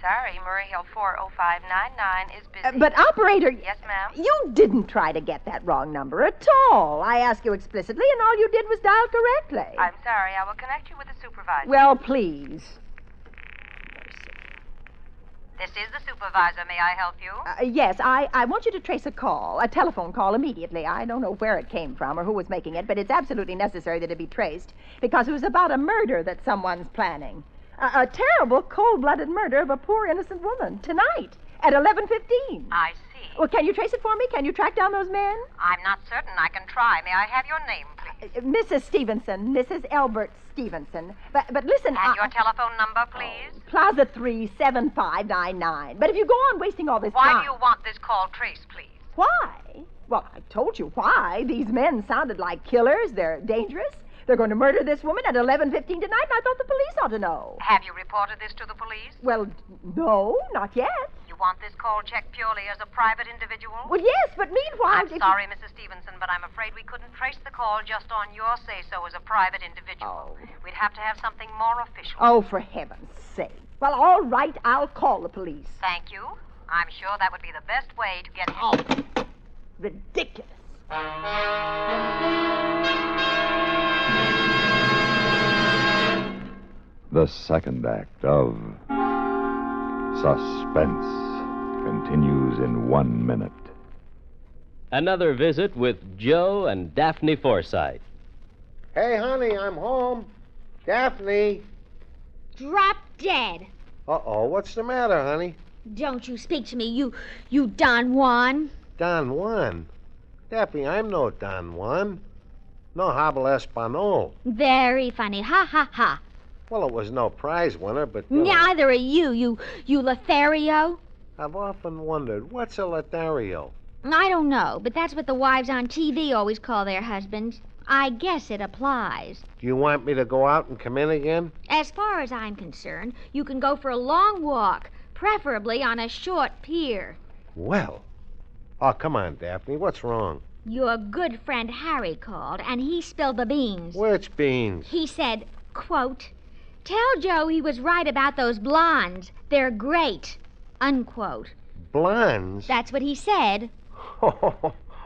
sorry. Murray Hill 40599 is busy. But, operator... Yes, ma'am? You didn't try to get that wrong number at all. I asked you explicitly, and all you did was dial correctly. I'm sorry. I will connect you with the supervisor. Well, please. This is the supervisor. May I help you? Yes, I want you to trace a telephone call immediately. I don't know where it came from or who was making it, but it's absolutely necessary that it be traced because it was about a murder that someone's planning. A terrible, cold-blooded murder of a poor, innocent woman tonight at 11:15. I see. Well, can you trace it for me? Can you track down those men? I'm not certain. I can try. May I have your name, please? Mrs. Stevenson, Mrs. Elbert Stevenson. But listen... And your telephone number, please? Plaza 3, 7599. But if you go on wasting all this time... Why do you want this call traced, please? Why? Well, I told you why. These men sounded like killers. They're dangerous. They're going to murder this woman at 11:15 tonight, and I thought the police ought to know. Have you reported this to the police? Well, no, not yet. You want this call checked purely as a private individual? Well, yes, but meanwhile... I'm sorry, Mrs. Stevenson, but I'm afraid we couldn't trace the call just on your say-so as a private individual. Oh. We'd have to have something more official. Oh, for heaven's sake. Well, all right, I'll call the police. Thank you. I'm sure that would be the best way to get... Oh, ridiculous. The second act of Suspense continues in 1 minute. Another visit with Joe and Daphne Forsythe. Hey, honey, I'm home. Daphne. Drop dead. Uh-oh, what's the matter, honey? Don't you speak to me, you Don Juan. Don Juan? Daphne, I'm no Don Juan. No habla español. Very funny. Ha, ha, ha. Well, it was no prize winner, but... Neither are you Lothario. I've often wondered, what's a Lothario? I don't know, but that's what the wives on TV always call their husbands. I guess it applies. Do you want me to go out and come in again? As far as I'm concerned, you can go for a long walk, preferably on a short pier. Well. Oh, come on, Daphne. What's wrong? Your good friend Harry called, and he spilled the beans. Which beans? He said, quote, "Tell Joe he was right about those blondes. They're great," unquote. Blondes? That's what he said.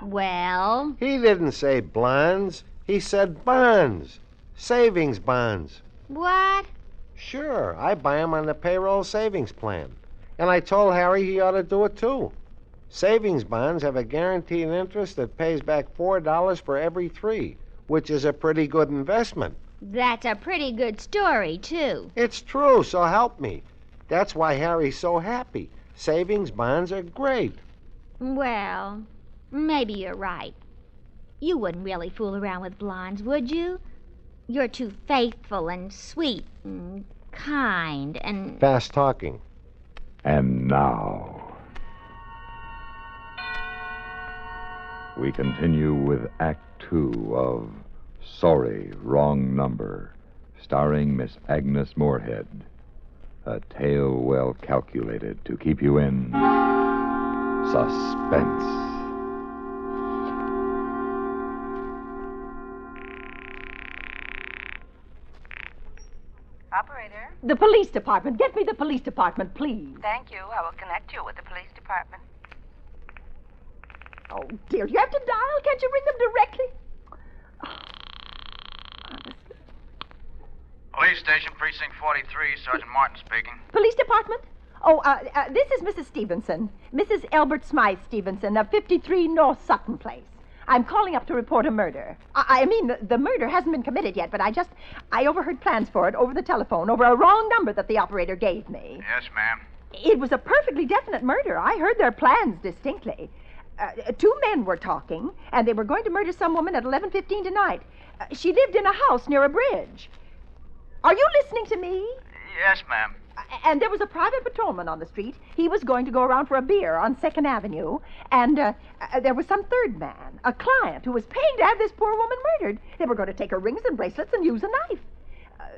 Well? He didn't say blondes. He said bonds. Savings bonds. What? Sure. I buy 'em on the payroll savings plan. And I told Harry he ought to do it, too. Savings bonds have a guaranteed interest that pays back $4 for every 3, which is a pretty good investment. That's a pretty good story, too. It's true, so help me. That's why Harry's so happy. Savings bonds are great. Well, maybe you're right. You wouldn't really fool around with blondes, would you? You're too faithful and sweet and kind and... Fast talking. And now, we continue with Act 2 of Sorry, Wrong Number, starring Miss Agnes Moorehead. A tale well calculated to keep you in suspense. Operator? The police department. Get me the police department, please. Thank you. I will connect you with the police department. Oh, dear. You have to dial? Can't you ring them directly? Police Station, Precinct 43, Sergeant Martin speaking. Police department? Oh, this is Mrs. Stevenson. Mrs. Elbert Smythe Stevenson of 53 North Sutton Place. I'm calling up to report a murder. I mean, the murder hasn't been committed yet, but I overheard plans for it over the telephone, over a wrong number that the operator gave me. Yes, ma'am. It was a perfectly definite murder. I heard their plans distinctly. 2 men were talking, and they were going to murder some woman at 11:15 tonight. She lived in a house near a bridge. Are you listening to me? Yes, ma'am. And there was a private patrolman on the street. He was going to go around for a beer on 2nd Avenue. And there was some third man, a client, who was paying to have this poor woman murdered. They were going to take her rings and bracelets and use a knife.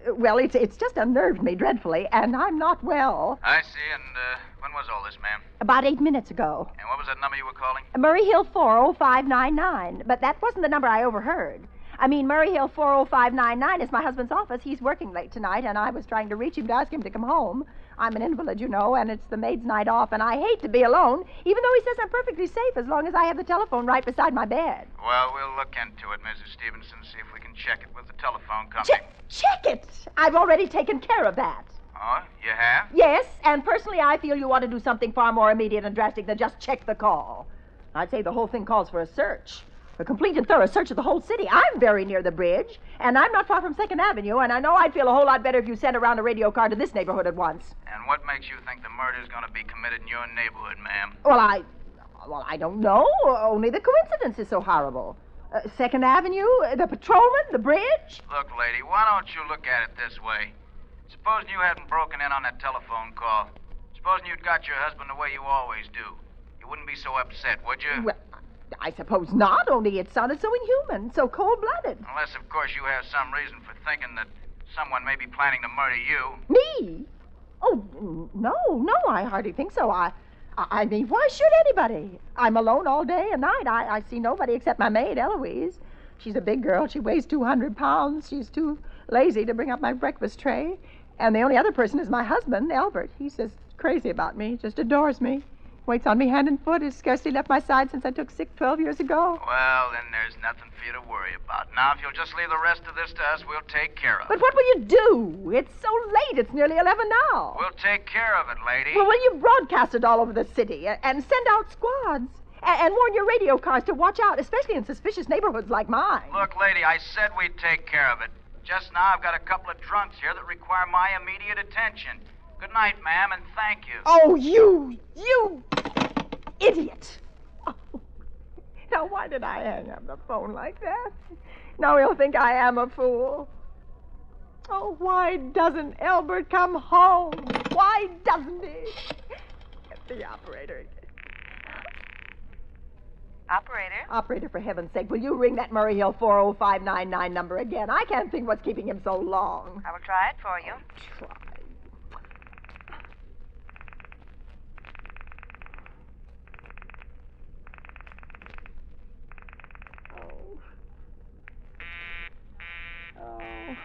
Well, it's just unnerved me dreadfully, and I'm not well. I see, and when was all this, ma'am? About 8 minutes ago. And what was that number you were calling? Murray Hill 40599, but that wasn't the number I overheard. I mean, Murray Hill 40599 is my husband's office. He's working late tonight, and I was trying to reach him to ask him to come home. I'm an invalid, you know, and it's the maid's night off, and I hate to be alone, even though he says I'm perfectly safe as long as I have the telephone right beside my bed. Well, we'll look into it, Mrs. Stevenson, see if we can check it with the telephone company. Check it! I've already taken care of that. Oh, you have? Yes, and personally I feel you ought to do something far more immediate and drastic than just check the call. I'd say the whole thing calls for a search. A complete and thorough search of the whole city. I'm very near the bridge, and I'm not far from 2nd Avenue, and I know I'd feel a whole lot better if you sent around a radio car to this neighborhood at once. And what makes you think the murder's going to be committed in your neighborhood, ma'am? Well, I don't know. Only the coincidence is so horrible. 2nd Avenue, the patrolman, the bridge. Look, lady, why don't you look at it this way? Supposing you hadn't broken in on that telephone call. Supposing you'd got your husband the way you always do. You wouldn't be so upset, would you? Well, I suppose not, only it sounded so inhuman, so cold-blooded. Unless, of course, you have some reason for thinking that someone may be planning to murder you. Me? Oh, no, I hardly think so. I mean, why should anybody? I'm alone all day and night. I see nobody except my maid, Eloise. She's a big girl. She weighs 200 pounds. She's too lazy to bring up my breakfast tray. And the only other person is my husband, Albert. He's just crazy about me, just adores me. Waits on me hand and foot, has scarcely left my side since I took sick 12 years ago. Well, then there's nothing for you to worry about. Now, if you'll just leave the rest of this to us, we'll take care of it. But what will you do? It's so late. It's nearly 11 now. We'll take care of it, lady. Well, will you broadcast it all over the city and send out squads? And warn your radio cars to watch out, especially in suspicious neighborhoods like mine. Look, lady, I said we'd take care of it. Just now, I've got a couple of drunks here that require my immediate attention. Good night, ma'am, and thank you. Oh, you idiot. Oh. Now, why did I hang up the phone like that? Now he'll think I am a fool. Oh, why doesn't Albert come home? Why doesn't he? Get the operator again. Operator? Operator, for heaven's sake, will you ring that Murray Hill 40599 number again? I can't think what's keeping him so long. I will try it for you. Try.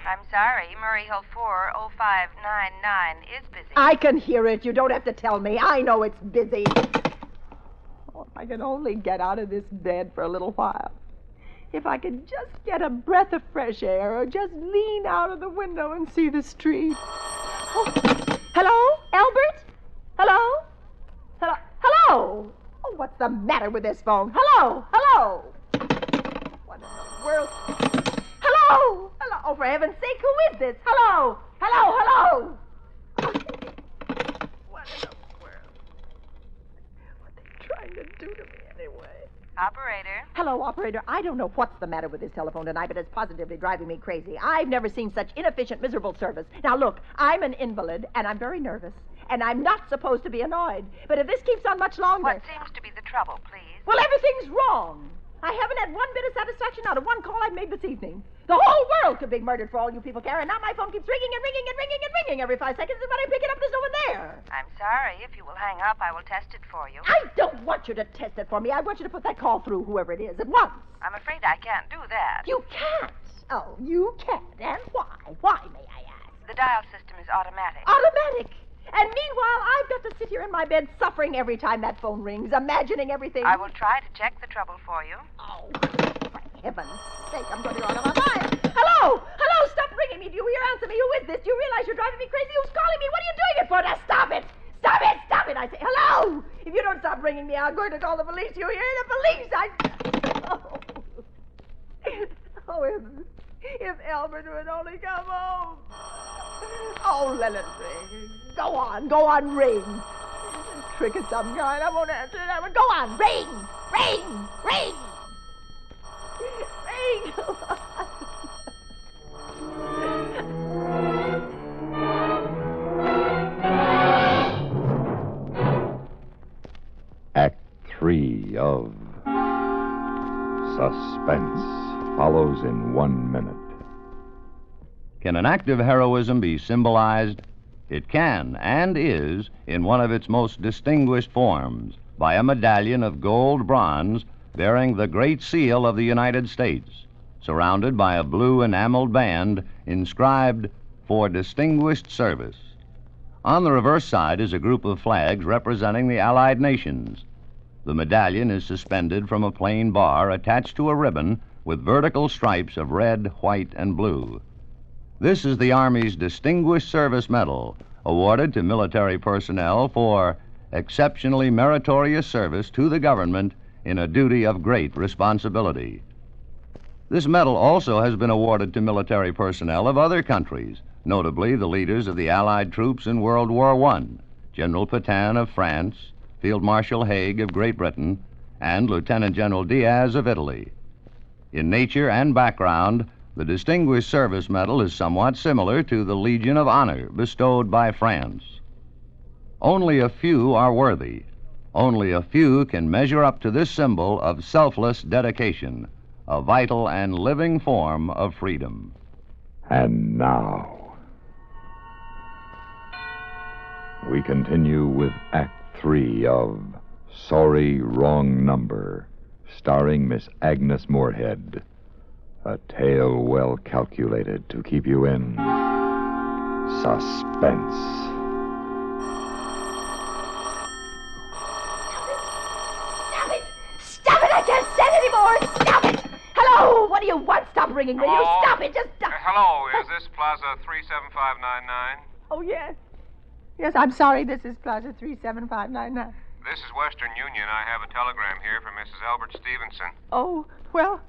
I'm sorry, Murray Hill 40599 is busy. I can hear it. You don't have to tell me. I know it's busy. Oh, if I can only get out of this bed for a little while. If I could just get a breath of fresh air or just lean out of the window and see the street. Oh. Hello? Albert? Hello? Hello? Oh, what's the matter with this phone? Hello? What in the world? Hello? Oh, for heaven's sake, who is this? Hello? What in the world? What are they trying to do to me anyway? Operator? Hello, operator. I don't know what's the matter with this telephone tonight, but it's positively driving me crazy. I've never seen such inefficient, miserable service. Now, look, I'm an invalid, and I'm very nervous, and I'm not supposed to be annoyed. But if this keeps on much longer... What seems to be the trouble, please? Well, everything's wrong. I haven't had one bit of satisfaction out of one call I've made this evening. The whole world could be murdered for all you people care, and now my phone keeps ringing and ringing and ringing and ringing every 5 seconds, and when I pick it up, there's no one there. I'm sorry. If you will hang up, I will test it for you. I don't want you to test it for me. I want you to put that call through, whoever it is, at once. I'm afraid I can't do that. You can't? Oh, you can't. And why? Why, may I ask? The dial system is automatic. Automatic? And meanwhile, I've got to sit here in my bed suffering every time that phone rings, imagining everything. I will try to check the trouble for you. Oh, for heaven's sake, I'm going to go out of my mind. Hello, stop ringing me. Do you hear? Answer me. Who is this? Do you realize you're driving me crazy? Who's calling me? What are you doing it for? Now, stop it. I say, hello. If you don't stop ringing me, I'm going to call the police. You hear? The police. Oh, if Albert would only come home. Oh, let it ring. Go on, ring. Trick of some kind. I won't answer that one. Go on, ring. Act 3 of Suspense follows in 1 minute. Can an act of heroism be symbolized? It can, and is, in one of its most distinguished forms, by a medallion of gold bronze bearing the Great Seal of the United States. surrounded by a blue enameled band inscribed, "For Distinguished Service." On the reverse side is a group of flags representing the Allied nations. The medallion is suspended from a plain bar attached to a ribbon with vertical stripes of red, white, and blue. This is the Army's Distinguished Service Medal, awarded to military personnel for exceptionally meritorious service to the government in a duty of great responsibility. This medal also has been awarded to military personnel of other countries, notably the leaders of the Allied troops in World War I, General Petain of France, Field Marshal Haig of Great Britain, and Lieutenant General Diaz of Italy. In nature and background, the Distinguished Service Medal is somewhat similar to the Legion of Honor bestowed by France. Only a few are worthy. Only a few can measure up to this symbol of selfless dedication, a vital and living form of freedom. And now, we continue with Act 3 of Sorry, Wrong Number, starring Miss Agnes Moorehead. A tale well calculated to keep you in suspense. Stop it! I can't stand it anymore! Stop it! Hello! What do you want? Stop ringing, will you? Stop it! Just stop. Hello, is this Plaza 37599? Oh, yes. Yes, I'm sorry. This is Plaza 37599. This is Western Union. I have a telegram here from Mrs. Albert Stevenson. Oh, well,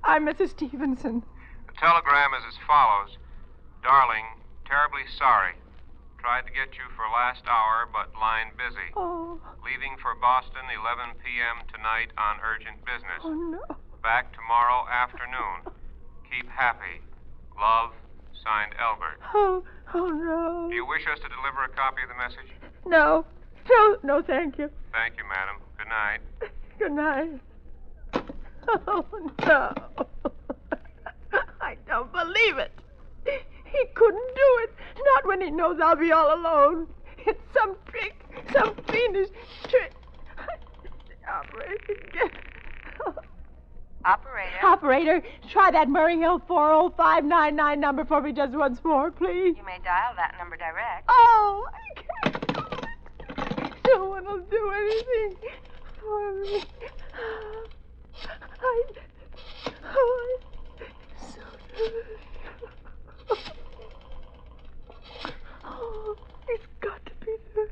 I'm Mrs. Stevenson. The telegram is as follows. Darling, terribly sorry. Tried to get you for last hour, but line busy. Oh. Leaving for Boston 11 p.m. tonight on urgent business. Oh, no. Back tomorrow afternoon. Keep happy. Love, signed Albert. Oh, no. Do you wish us to deliver a copy of the message? No, thank you. Thank you, madam. Good night. Good night. Oh, no. I don't believe it. He couldn't do it. Not when he knows I'll be all alone. It's some trick, some fiendish trick. Operator, try that Murray Hill 40599 number for me just once more, please. You may dial that number direct. Oh, I can't. No one will do anything for me. Oh, it's got to be there.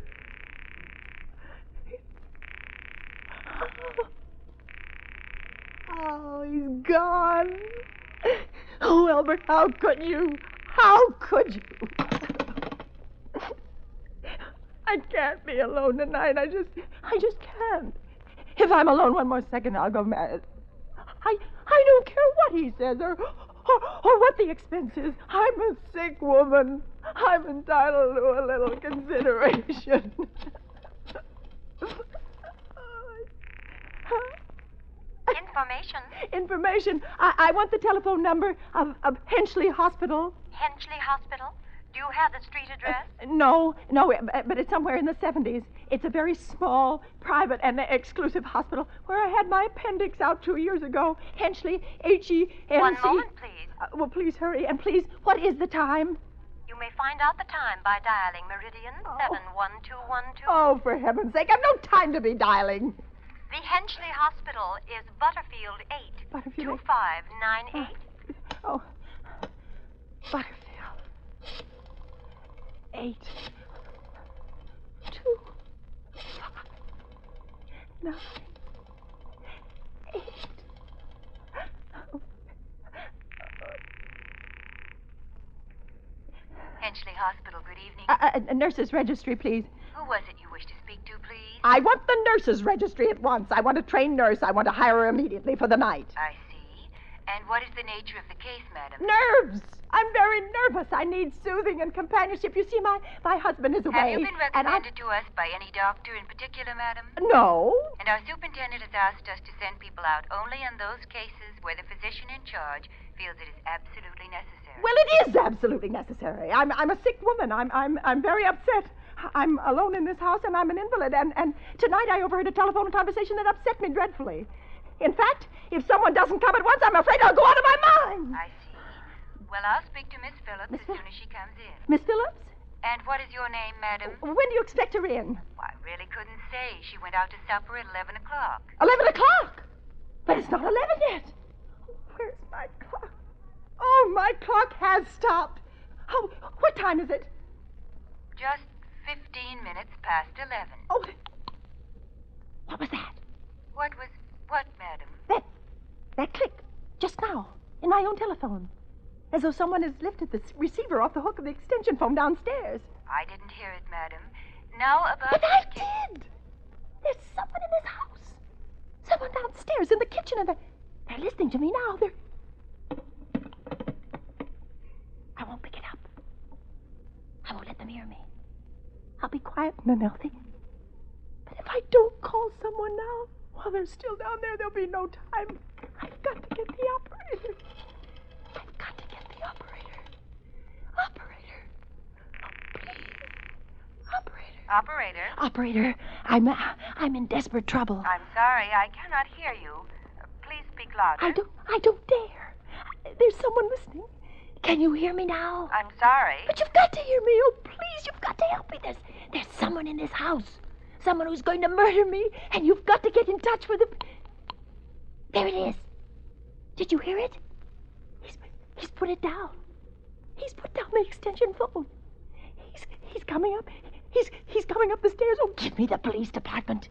Oh, he's gone. Oh, Albert, how could you? How could you? I can't be alone tonight. I just can't. If I'm alone one more second, I'll go mad. I don't care what he says or what the expense is. I'm a sick woman. I'm entitled to a little consideration. Information. I want the telephone number of Henchley Hospital. Henchley Hospital? Do you have the street address? No, but it's somewhere in the 70s. It's a very small, private, and exclusive hospital where I had my appendix out 2 years ago. Henchley, H-E-N-C... One moment, please. Well, please hurry. And please, what is the time? You may find out the time by dialing Meridian 71212. Oh, for heaven's sake, I've no time to be dialing. The Henchley Hospital is Butterfield 8. Butterfield 2598. Oh. Butterfield 8. 2 5 9 8. Henchley Hospital, good evening. A nurse's registry, please. Who was it you wished to speak to, please? I want the nurse's registry at once. I want a trained nurse. I want to hire her immediately for the night. I see. And what is the nature of the case, madam? Nerves! I'm very nervous. I need soothing and companionship. You see, my husband is away. Have you been recommended to us by any doctor in particular, madam? No. And our superintendent has asked us to send people out only in those cases where the physician in charge feels it is absolutely necessary. Well, it is absolutely necessary. I'm a sick woman. I'm very upset. I'm alone in this house, and I'm an invalid. And tonight I overheard a telephone conversation that upset me dreadfully. In fact, if someone doesn't come at once, I'm afraid I'll go out of my mind. Well, I'll speak to Miss Phillips as soon as she comes in. Miss Phillips? And what is your name, madam? When do you expect her in? Well, I really couldn't say. She went out to supper at 11 o'clock. 11 o'clock? But it's not 11 yet. Where's my clock? Oh, my clock has stopped. Oh, what time is it? Just 15 minutes past 11. Oh, what was that? What, madam? That click, just now, in my own telephone. As though someone has lifted the receiver off the hook of the extension phone downstairs. I didn't hear it, madam. Now about But I did! There's someone in this house. Someone downstairs in the kitchen, and they're listening to me now. I won't pick it up. I won't let them hear me. I'll be quiet and unhealthy. But if I don't call someone now, while they're still down there, there'll be no time. I've got to get the operator. I've got to get the operator. Operator. Oh, please. Operator. Operator? Operator, I'm in desperate trouble. I'm sorry, I cannot hear you. Please speak louder. I don't dare. There's someone listening. Can you hear me now? I'm sorry. But you've got to hear me. Oh, please, you've got to help me. There's someone in this house. Someone who's going to murder me, and you've got to get in touch with him. There it is. Did you hear it? He's put it down. He's put down the extension phone. He's coming up. He's coming up the stairs. Oh, give me the police department.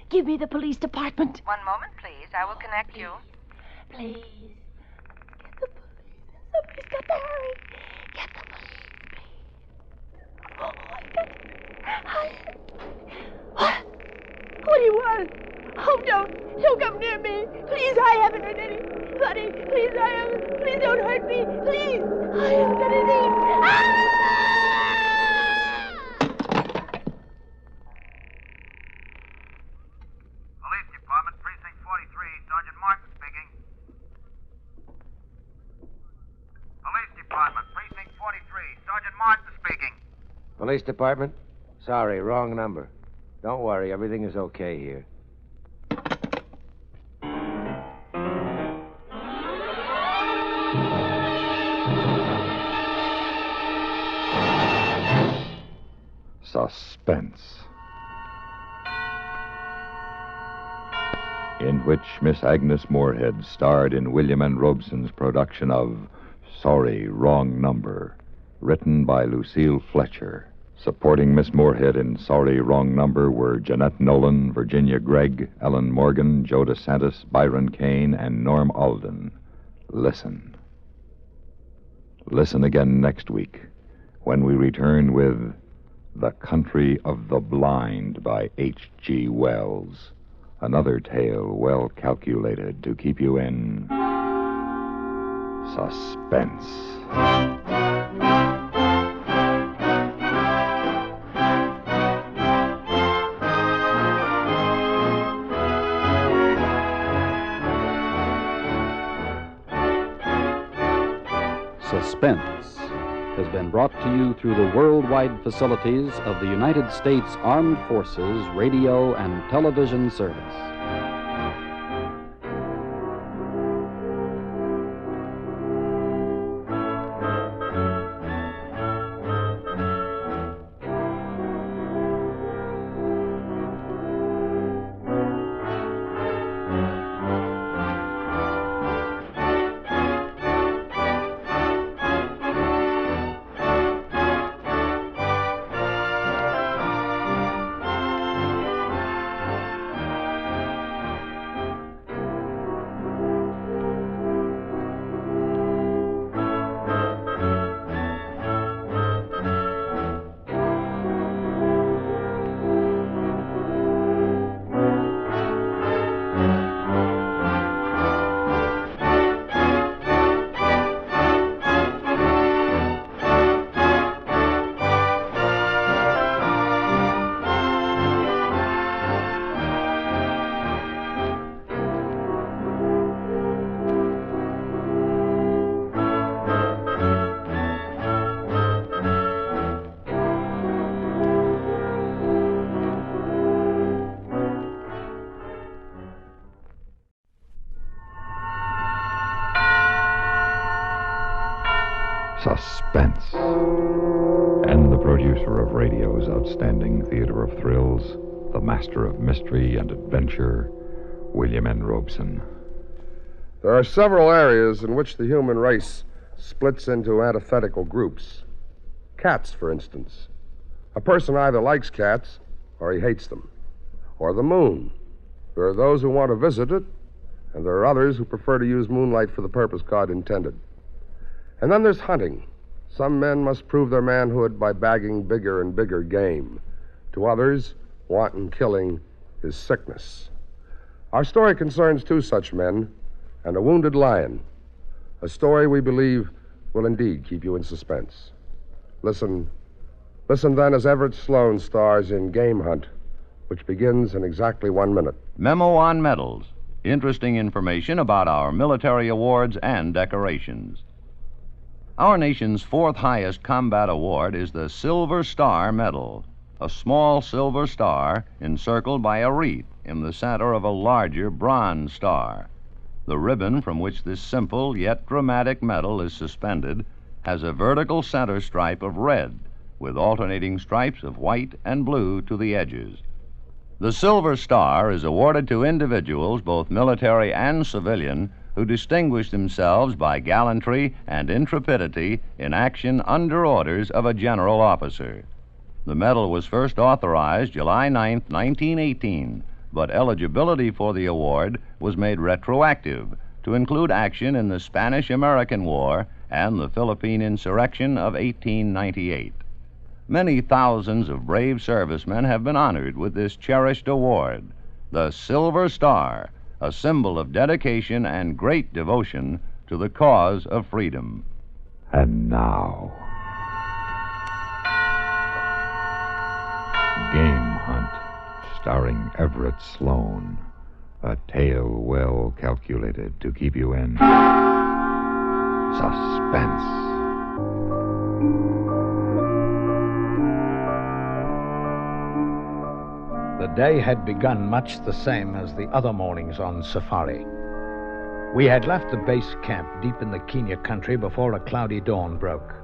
Give me the police department. One moment, please. I will connect you. Please. Get the police. Somebody's got to hurry. Get the police, please. Oh, what do you want? Oh, don't come near me. Please, I haven't hurt anybody. Please, please don't hurt me. Please, I haven't done anything. Ah! Police Department, Precinct 43, Sergeant Martin speaking. Police Department, Precinct 43, Sergeant Martin speaking. Police Department? Sorry, wrong number. Don't worry, everything is okay here. Suspense, in which Miss Agnes Moorehead starred in William N. Robeson's production of Sorry, Wrong Number, written by Lucille Fletcher. Supporting Miss Moorehead in Sorry, Wrong Number were Jeanette Nolan, Virginia Gregg, Ellen Morgan, Joe DeSantis, Byron Kane, and Norm Alden. Listen. Listen again next week when we return with The Country of the Blind by H.G. Wells. Another tale well calculated to keep you in suspense. Suspense has been brought to you through the worldwide facilities of the United States Armed Forces Radio and Television Service. Suspense. And the producer of radio's outstanding theater of thrills, the master of mystery and adventure, William N. Robeson. There are several areas in which the human race splits into antithetical groups. Cats, for instance. A person either likes cats or he hates them. Or the moon. There are those who want to visit it, and there are others who prefer to use moonlight for the purpose God intended. And then there's hunting. Some men must prove their manhood by bagging bigger and bigger game. To others, wanton killing is sickness. Our story concerns two such men and a wounded lion. A story we believe will indeed keep you in suspense. Listen then as Everett Sloane stars in Game Hunt, which begins in exactly 1 minute. Memo on medals. Interesting information about our military awards and decorations. Our nation's fourth highest combat award is the Silver Star Medal, a small silver star encircled by a wreath in the center of a larger bronze star. The ribbon from which this simple yet dramatic medal is suspended has a vertical center stripe of red with alternating stripes of white and blue to the edges. The Silver Star is awarded to individuals, both military and civilian, who distinguish themselves by gallantry and intrepidity in action under orders of a general officer. The medal was first authorized July 9, 1918, but eligibility for the award was made retroactive to include action in the Spanish-American War and the Philippine insurrection of 1898. Many thousands of brave servicemen have been honored with this cherished award, the Silver Star, a symbol of dedication and great devotion to the cause of freedom. And now, Game Hunt, starring Everett Sloane. A tale well calculated to keep you in suspense. The day had begun much the same as the other mornings on safari. We had left the base camp deep in the Kenya country before a cloudy dawn broke.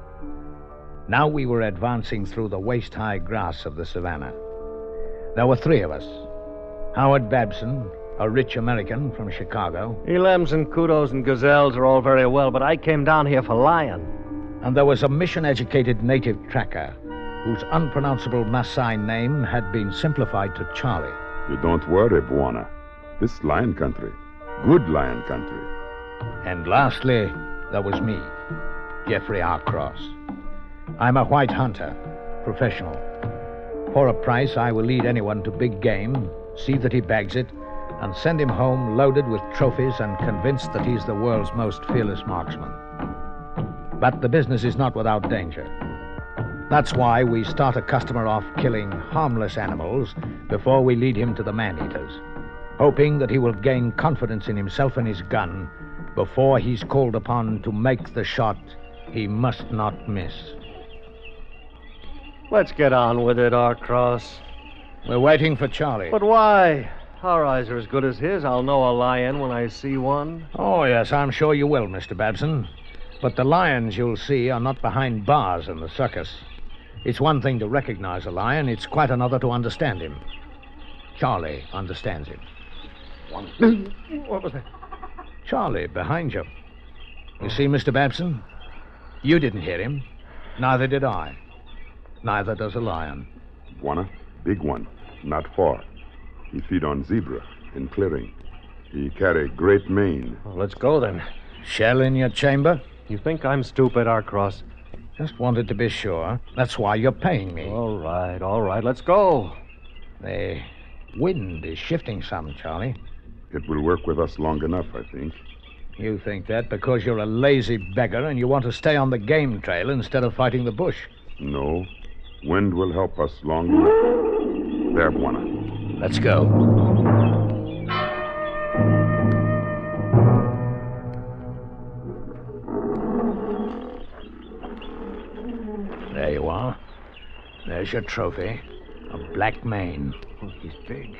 Now we were advancing through the waist-high grass of the savannah. There were 3 of us. Howard Babson, a rich American from Chicago. Elims and kudos and gazelles are all very well, but I came down here for lion. And there was a mission-educated native tracker whose unpronounceable Maasai name had been simplified to Charlie. You don't worry, Bwana. This is lion country. Good lion country. And lastly, there was me, Jeffrey R. Cross. I'm a white hunter, professional. For a price, I will lead anyone to big game, see that he bags it, and send him home loaded with trophies and convinced that he's the world's most fearless marksman. But the business is not without danger. That's why we start a customer off killing harmless animals before we lead him to the man-eaters, hoping that he will gain confidence in himself and his gun before he's called upon to make the shot he must not miss. Let's get on with it, R. Cross. We're waiting for Charlie. But why? Our eyes are as good as his. I'll know a lion when I see one. Oh, yes, I'm sure you will, Mr. Babson. But the lions you'll see are not behind bars in the circus. It's one thing to recognize a lion. It's quite another to understand him. Charlie understands him. What was that? Charlie, behind you. You see, Mr. Babson? You didn't hear him. Neither did I. Neither does a lion. Bwana, big one, not far. He feed on zebra in clearing. He carry great mane. Well, let's go then. Shell in your chamber? You think I'm stupid, R. Cross? Just wanted to be sure. That's why you're paying me. All right, let's go. The wind is shifting some, Charlie. It will work with us long enough, I think. You think that because you're a lazy beggar and you want to stay on the game trail instead of fighting the bush? No. Wind will help us long enough. There, Bwana. Let's go. There you are. There's your trophy. A black mane. Oh, he's big.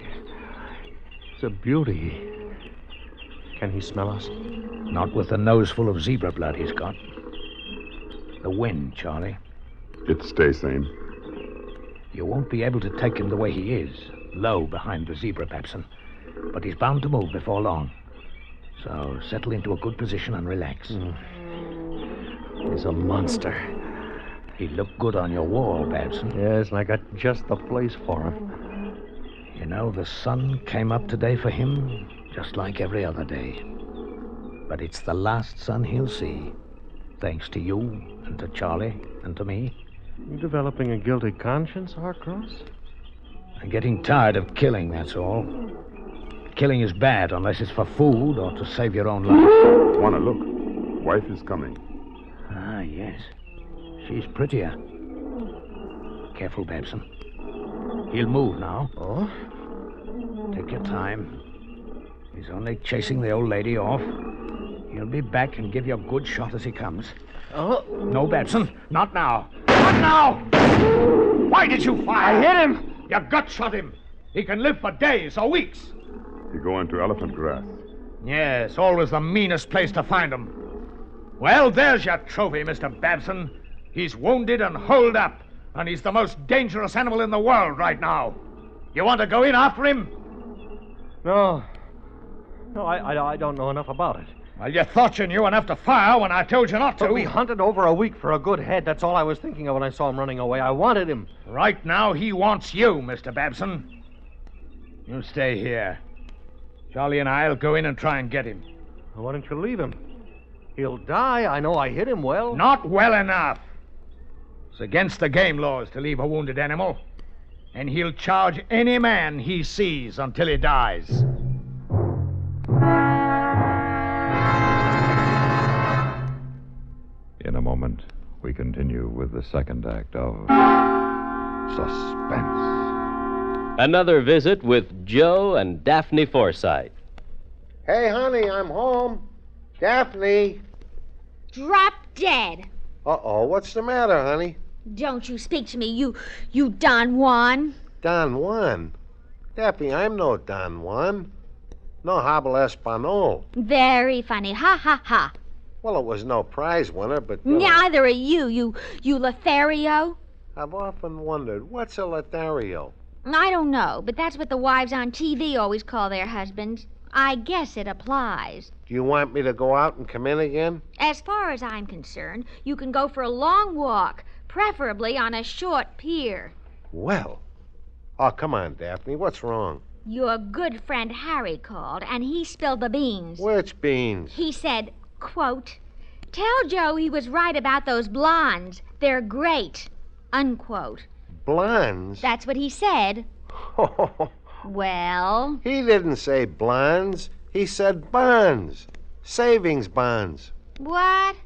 It's a beauty. Can he smell us? Not with the nose full of zebra blood he's got. The wind, Charlie. It stays same. You won't be able to take him the way he is, low behind the zebra, Babson. But he's bound to move before long. So settle into a good position and relax. He's a monster. He looked good on your wall, Babson. Yes, and I got just the place for him. You know, the sun came up today for him, just like every other day. But it's the last sun he'll see, thanks to you and to Charlie and to me. You developing a guilty conscience, Harcross? I'm getting tired of killing, that's all. Killing is bad unless it's for food or to save your own life. Wanna look? Wife is coming. Ah, yes. She's prettier. Careful, Babson. He'll move now. Oh? Take your time. He's only chasing the old lady off. He'll be back and give you a good shot as he comes. Oh? No, Babson. Not now. Not now! Why did you fire? I hit him! You gut shot him. He can live for days or weeks. He go into elephant grass. Yes, always the meanest place to find him. Well, there's your trophy, Mr. Babson. He's wounded and holed up, and he's the most dangerous animal in the world right now. You want to go in after him? No. No, I don't know enough about it. Well, you thought you knew enough to fire when I told you not to. But we hunted over a week for a good head. That's all I was thinking of when I saw him running away. I wanted him. Right now, he wants you, Mr. Babson. You stay here. Charlie and I'll go in and try and get him. Why don't you leave him? He'll die. I know I hit him well. Not well enough. It's against the game laws to leave a wounded animal. And he'll charge any man he sees until he dies. In a moment, we continue with the second act of Suspense. Another visit with Joe and Daphne Forsythe. Hey, honey, I'm home. Daphne. Drop dead. Uh-oh, what's the matter, honey? Don't you speak to me, you Don Juan. Don Juan? Daphne, I'm no Don Juan. No habla español. Very funny. Ha, ha, ha. Well, it was no prize winner, but... Neither are you Lothario. I've often wondered, what's a Lothario? I don't know, but that's what the wives on TV always call their husbands. I guess it applies. Do you want me to go out and come in again? As far as I'm concerned, you can go for a long walk, preferably on a short pier. Well. Oh, come on, Daphne. What's wrong? Your good friend Harry called, and he spilled the beans. Which beans? He said, quote, "Tell Joe he was right about those blondes. They're great," unquote. Blondes? That's what he said. Well? He didn't say blondes. He said bonds. Savings bonds. What?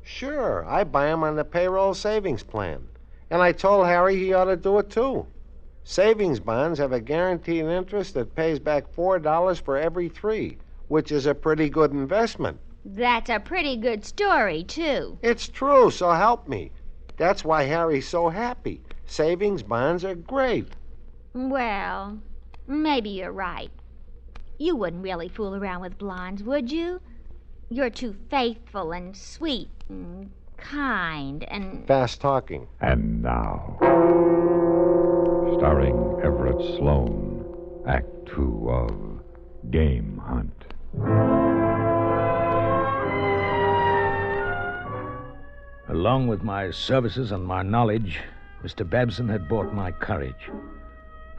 Sure. I buy 'em on the payroll savings plan. And I told Harry he ought to do it, too. Savings bonds have a guaranteed interest that pays back $4 for every 3, which is a pretty good investment. That's a pretty good story, too. It's true, so help me. That's why Harry's so happy. Savings bonds are great. Well, maybe you're right. You wouldn't really fool around with blondes, would you? You're too faithful and sweet and kind and... Fast talking. And now, starring Everett Sloane, Act 2 of Game Hunt. Along with my services and my knowledge, Mr. Babson had bought my courage.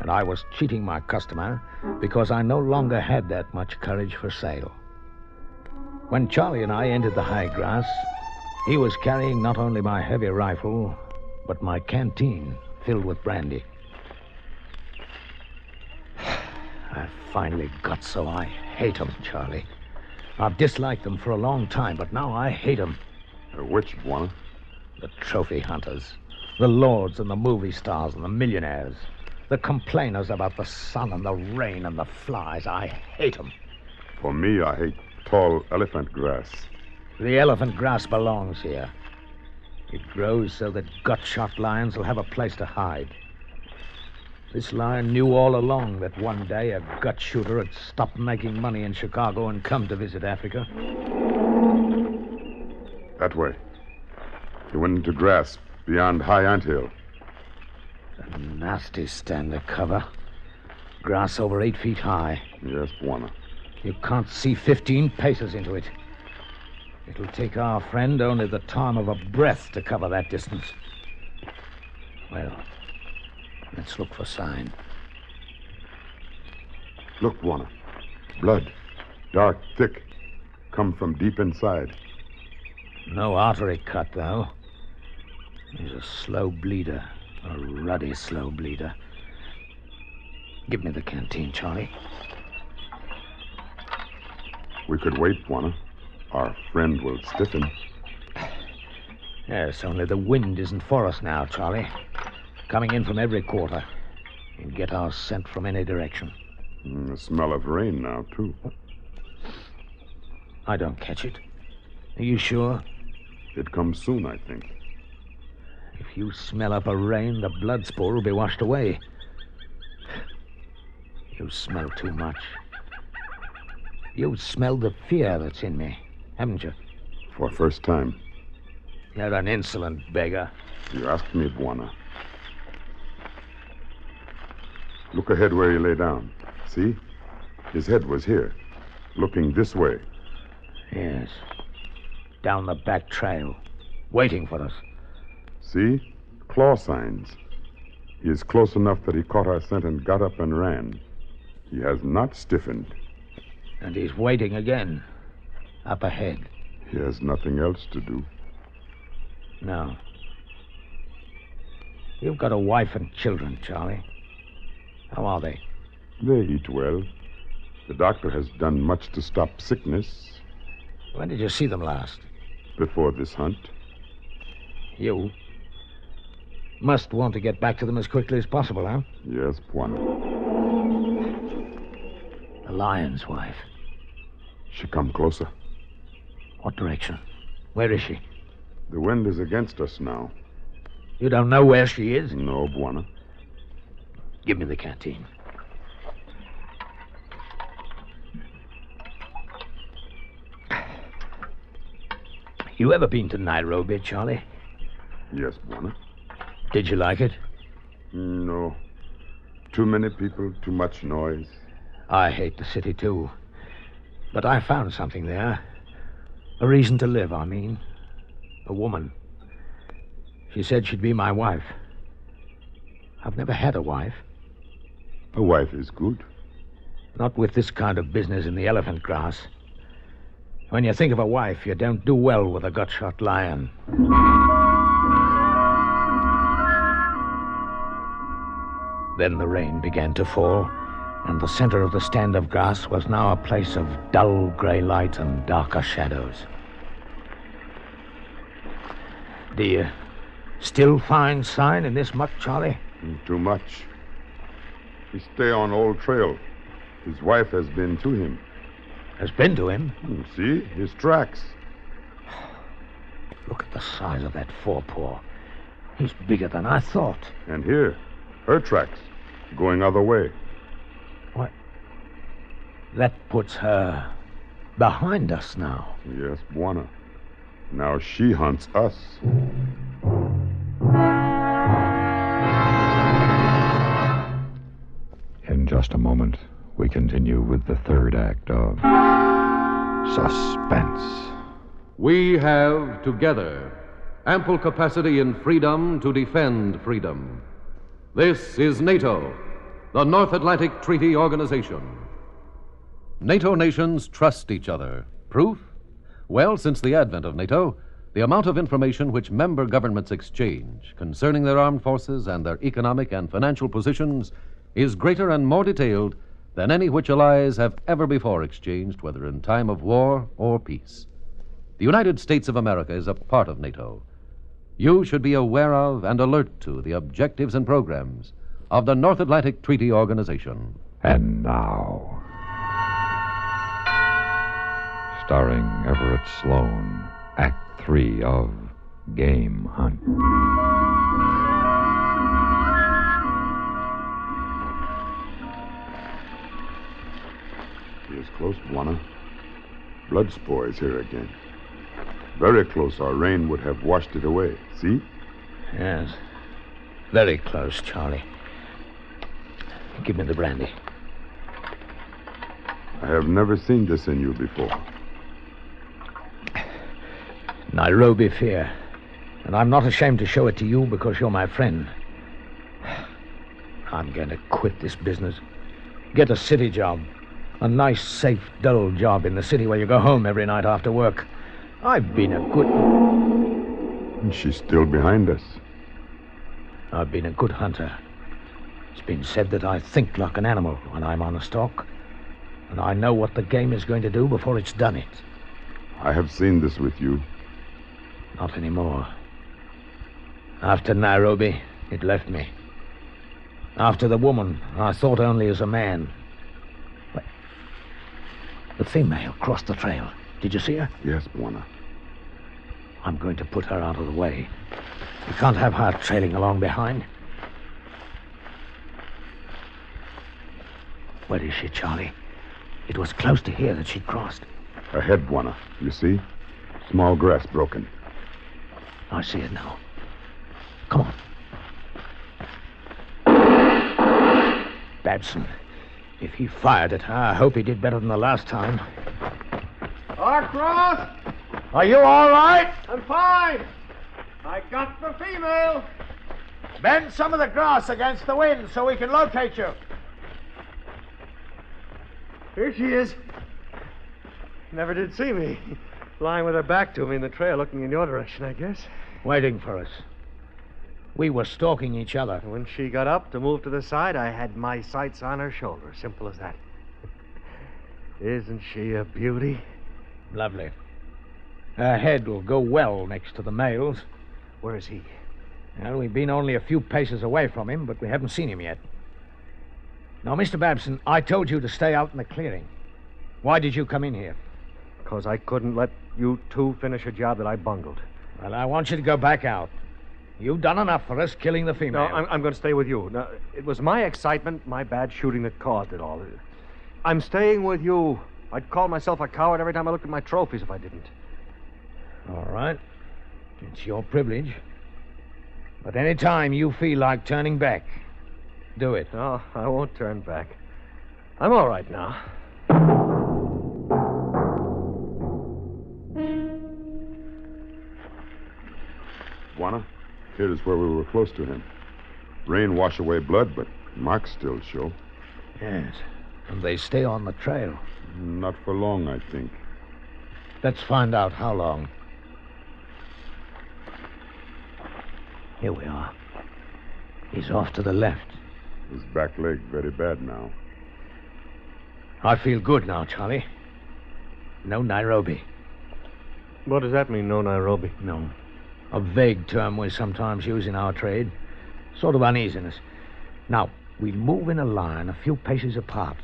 And I was cheating my customer because I no longer had that much courage for sale. When Charlie and I entered the high grass, he was carrying not only my heavy rifle, but my canteen filled with brandy. I finally got so I hate them, Charlie. I've disliked them for a long time, but now I hate them. Which one? The trophy hunters, the lords and the movie stars and the millionaires, the complainers about the sun and the rain and the flies. I hate them. For me, I hate tall elephant grass. The elephant grass belongs here. It grows so that gut-shot lions will have a place to hide. This lion knew all along that one day a gut shooter had stopped making money in Chicago and come to visit Africa. That way. He went into grass beyond High Anthill. A nasty stand of cover. Grass over 8 feet high. Yes, Buana. You can't see 15 paces into it. It'll take our friend only the time of a breath to cover that distance. Well, let's look for sign. Look, Buana. Blood. Dark, thick. Come from deep inside. No artery cut, though. He's a slow bleeder. A ruddy slow bleeder. Give me the canteen, Charlie. We could wait, Buana. Our friend will stiffen. Yes, only the wind isn't for us now, Charlie. Coming in from every quarter. You get our scent from any direction. The smell of rain now, too. I don't catch it. Are you sure? It comes soon, I think. If you smell up a rain, the blood spore will be washed away. You smell too much. You've smelled the fear that's in me, haven't you? For first time. You're an insolent beggar. You asked me, Buana. Look ahead where he lay down. See? His head was here, looking this way. Yes. Down the back trail, waiting for us. See? Claw signs. He is close enough that he caught our scent and got up and ran. He has not stiffened. And he's waiting again, up ahead. He has nothing else to do. No. You've got a wife and children, Charlie. How are they? They eat well. The doctor has done much to stop sickness. When did you see them last? Before this hunt. You must want to get back to them as quickly as possible, huh? Yes, Buana. The lion's wife. She come closer. What direction? Where is she? The wind is against us now. You don't know where she is? No, Buana. Give me the canteen. You ever been to Nairobi, Charlie? Yes, Buana. Did you like it? No. Too many people, too much noise. I hate the city, too. But I found something there. A reason to live, I mean. A woman. She said she'd be my wife. I've never had a wife. A wife is good. Not with this kind of business in the elephant grass. When you think of a wife, you don't do well with a gut-shot lion. Then the rain began to fall, and the center of the stand of grass was now a place of dull gray light and darker shadows. Do you still find sign in this muck, Charlie? Too much. He stay on old trail. His wife has been to him. Has been to him? See? His tracks. Look at the size of that forepaw. He's bigger than I thought. And here, her tracks, going other way. What? That puts her behind us now. Yes, Buana. Now she hunts us. In just a moment, we continue with the third act of Suspense. We have together ample capacity and freedom to defend freedom. This is NATO, the North Atlantic Treaty Organization. NATO nations trust each other. Proof? Well, since the advent of NATO, the amount of information which member governments exchange concerning their armed forces and their economic and financial positions is greater and more detailed than any which allies have ever before exchanged, whether in time of war or peace. The United States of America is a part of NATO. You should be aware of and alert to the objectives and programs of the North Atlantic Treaty Organization. And now, starring Everett Sloane, Act 3 of Game Hunt. He is close, Buana. Blood spore is here again. Very close, or rain would have washed it away. See? Yes. Very close, Charlie. Give me the brandy. I have never seen this in you before. Nairobi fear. And I'm not ashamed to show it to you because you're my friend. I'm going to quit this business. Get a city job. A nice, safe, dull job in the city where you go home every night after work. I've been a good... And she's still behind us. I've been a good hunter. It's been said that I think like an animal when I'm on a stalk. And I know what the game is going to do before it's done it. I have seen this with you. Not anymore. After Nairobi, it left me. After the woman, I thought only as a man. Wait. The female crossed the trail. Did you see her? Yes, Bwana. I'm going to put her out of the way. You can't have her trailing along behind. Where is she, Charlie? It was close to here that she crossed. Ahead, Bwana. You see? Small grass broken. I see it now. Come on. Babson. If he fired at her, I hope he did better than the last time. Cross! Are you all right? I'm fine. I got the female. Bend some of the grass against the wind so we can locate you. Here she is. Never did see me. Lying with her back to me in the trail, looking in your direction, I guess. Waiting for us. We were stalking each other. When she got up to move to the side, I had my sights on her shoulder. Simple as that. Isn't she a beauty? Lovely. Her head will go well next to the male's. Where is he? Well, we've been only a few paces away from him, but we haven't seen him yet. Now, Mr. Babson, I told you to stay out in the clearing. Why did you come in here? Because I couldn't let you two finish a job that I bungled. Well, I want you to go back out. You've done enough for us killing the female. No, I'm going to stay with you. Now, it was my excitement, my bad shooting that caused it all. I'm staying with you. I'd call myself a coward every time I looked at my trophies if I didn't. All right. It's your privilege. But any time you feel like turning back, do it. No, I won't turn back. I'm all right now. Bwana, here is where we were close to him. Rain wash away blood, but marks still show. Yes, and they stay on the trail. Not for long, I think. Let's find out how long. Here we are. He's off to the left. His back leg very bad now. I feel good now, Charlie. No Nairobi. What does that mean, no Nairobi? No. A vague term we sometimes use in our trade. Sort of uneasiness. Now, we move in a line a few paces apart.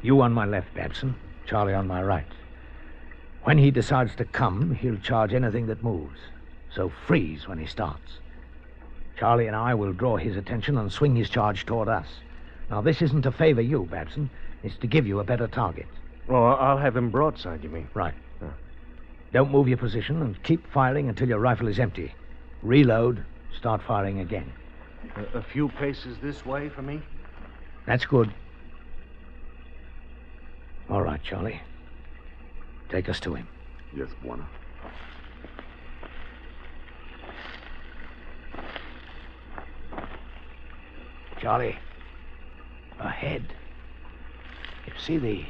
You on my left, Babson. Charlie on my right. When he decides to come, he'll charge anything that moves. So freeze when he starts. Charlie and I will draw his attention and swing his charge toward us. Now, this isn't to favor you, Babson. It's to give you a better target. Oh, I'll have him broadside, you mean? Right. Don't move your position and keep firing until your rifle is empty. Reload, start firing again. A few paces this way for me? That's good. All right, Charlie. Take us to him. Yes, Bwana. Charlie, ahead. You see the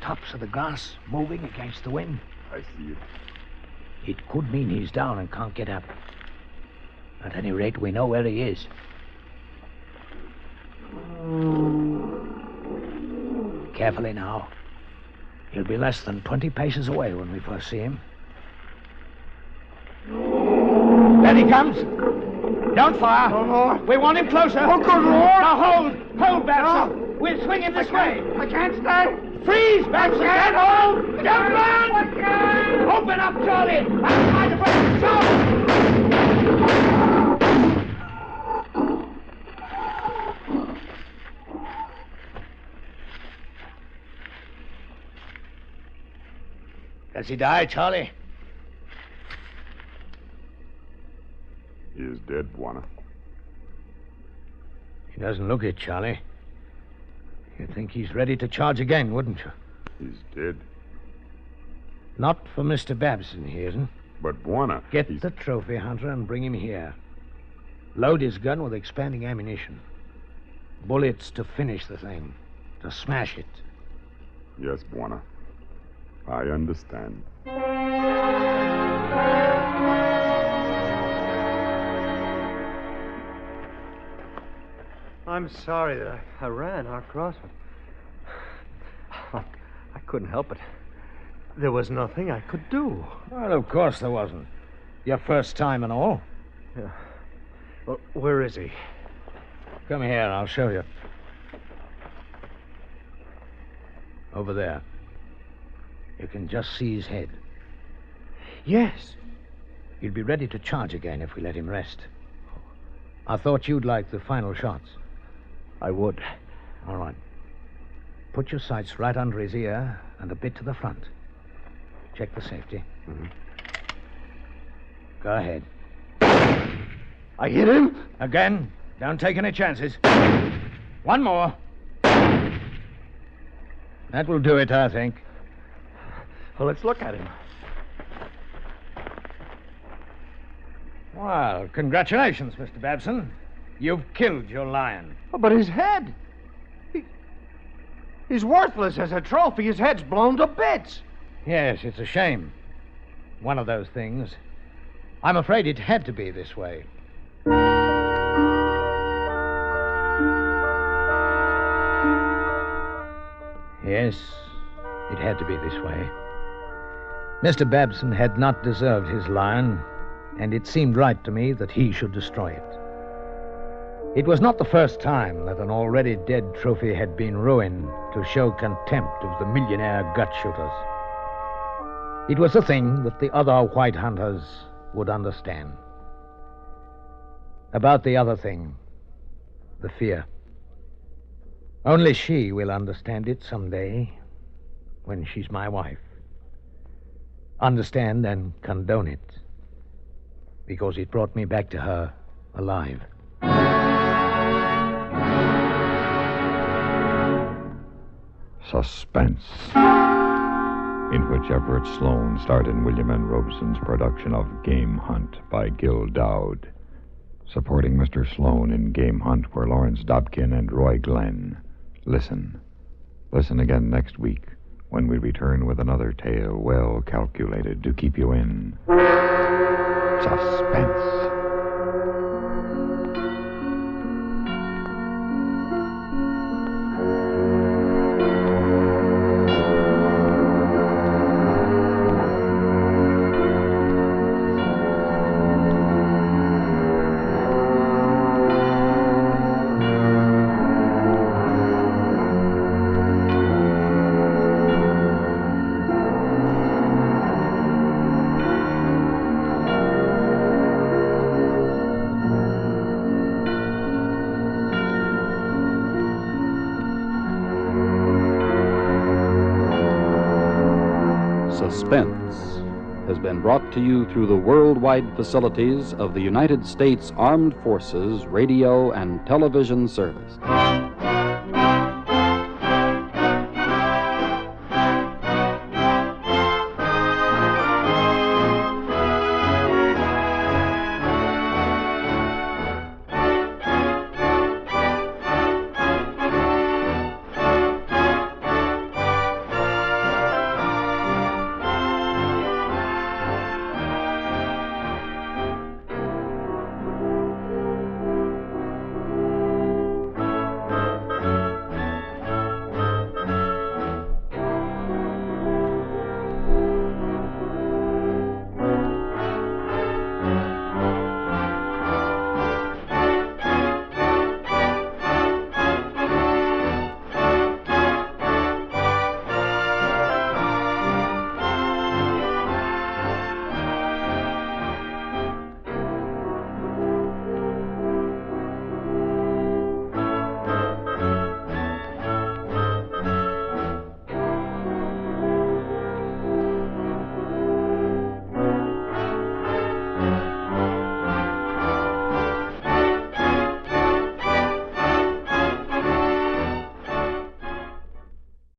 tops of the grass moving against the wind? I see it. It could mean he's down and can't get up. At any rate, we know where he is. Carefully now. He'll be less than 20 paces away when we first see him. There he comes. Don't fire. No, Lord. We want him closer. Oh, good Lord. Now hold, Babson. No. We'll swing him this way. I can't stay. Freeze, Babson. Can't hold. Don't run. Open up, Charlie. Outside the front. Shoot. Does he die, Charlie? He is dead, Buana. He doesn't look it, Charlie. You'd think he's ready to charge again, wouldn't you? He's dead. Not for Mr. Babson, he isn't. But Buana... Get the trophy hunter and bring him here. Load his gun with expanding ammunition. Bullets to finish the thing. To smash it. Yes, Buana. I understand. I'm sorry that I ran across it. I couldn't help it. There was nothing I could do. Well, of course there wasn't. Your first time and all. Yeah. Well, where is he? Come here, I'll show you. Over there. You can just see his head. Yes. He'll be ready to charge again if we let him rest. I thought you'd like the final shots. I would. All right. Put your sights right under his ear and a bit to the front. Check the safety. Mm-hmm. Go ahead. I hit him? Again. Don't take any chances. One more. That will do it, I think. Well, let's look at him. Well, congratulations, Mr. Babson. You've killed your lion. Oh, but his head. He's worthless as a trophy. His head's blown to bits. Yes, it's a shame. One of those things. I'm afraid it had to be this way. Yes, it had to be this way. Mr. Babson had not deserved his lion, and it seemed right to me that he should destroy it. It was not the first time that an already dead trophy had been ruined to show contempt of the millionaire gut shooters. It was a thing that the other white hunters would understand. About the other thing, the fear. Only she will understand it someday, when she's my wife. Understand and condone it, because it brought me back to her alive. Suspense, in which Everett Sloane starred in William N. Robeson's production of Game Hunt by Gil Dowd. Supporting Mr. Sloane in Game Hunt were Lawrence Dobkin and Roy Glenn. Listen. Listen again next week when we return with another tale well calculated to keep you in suspense. Suspense has been brought to you through the worldwide facilities of the United States Armed Forces Radio and Television Service.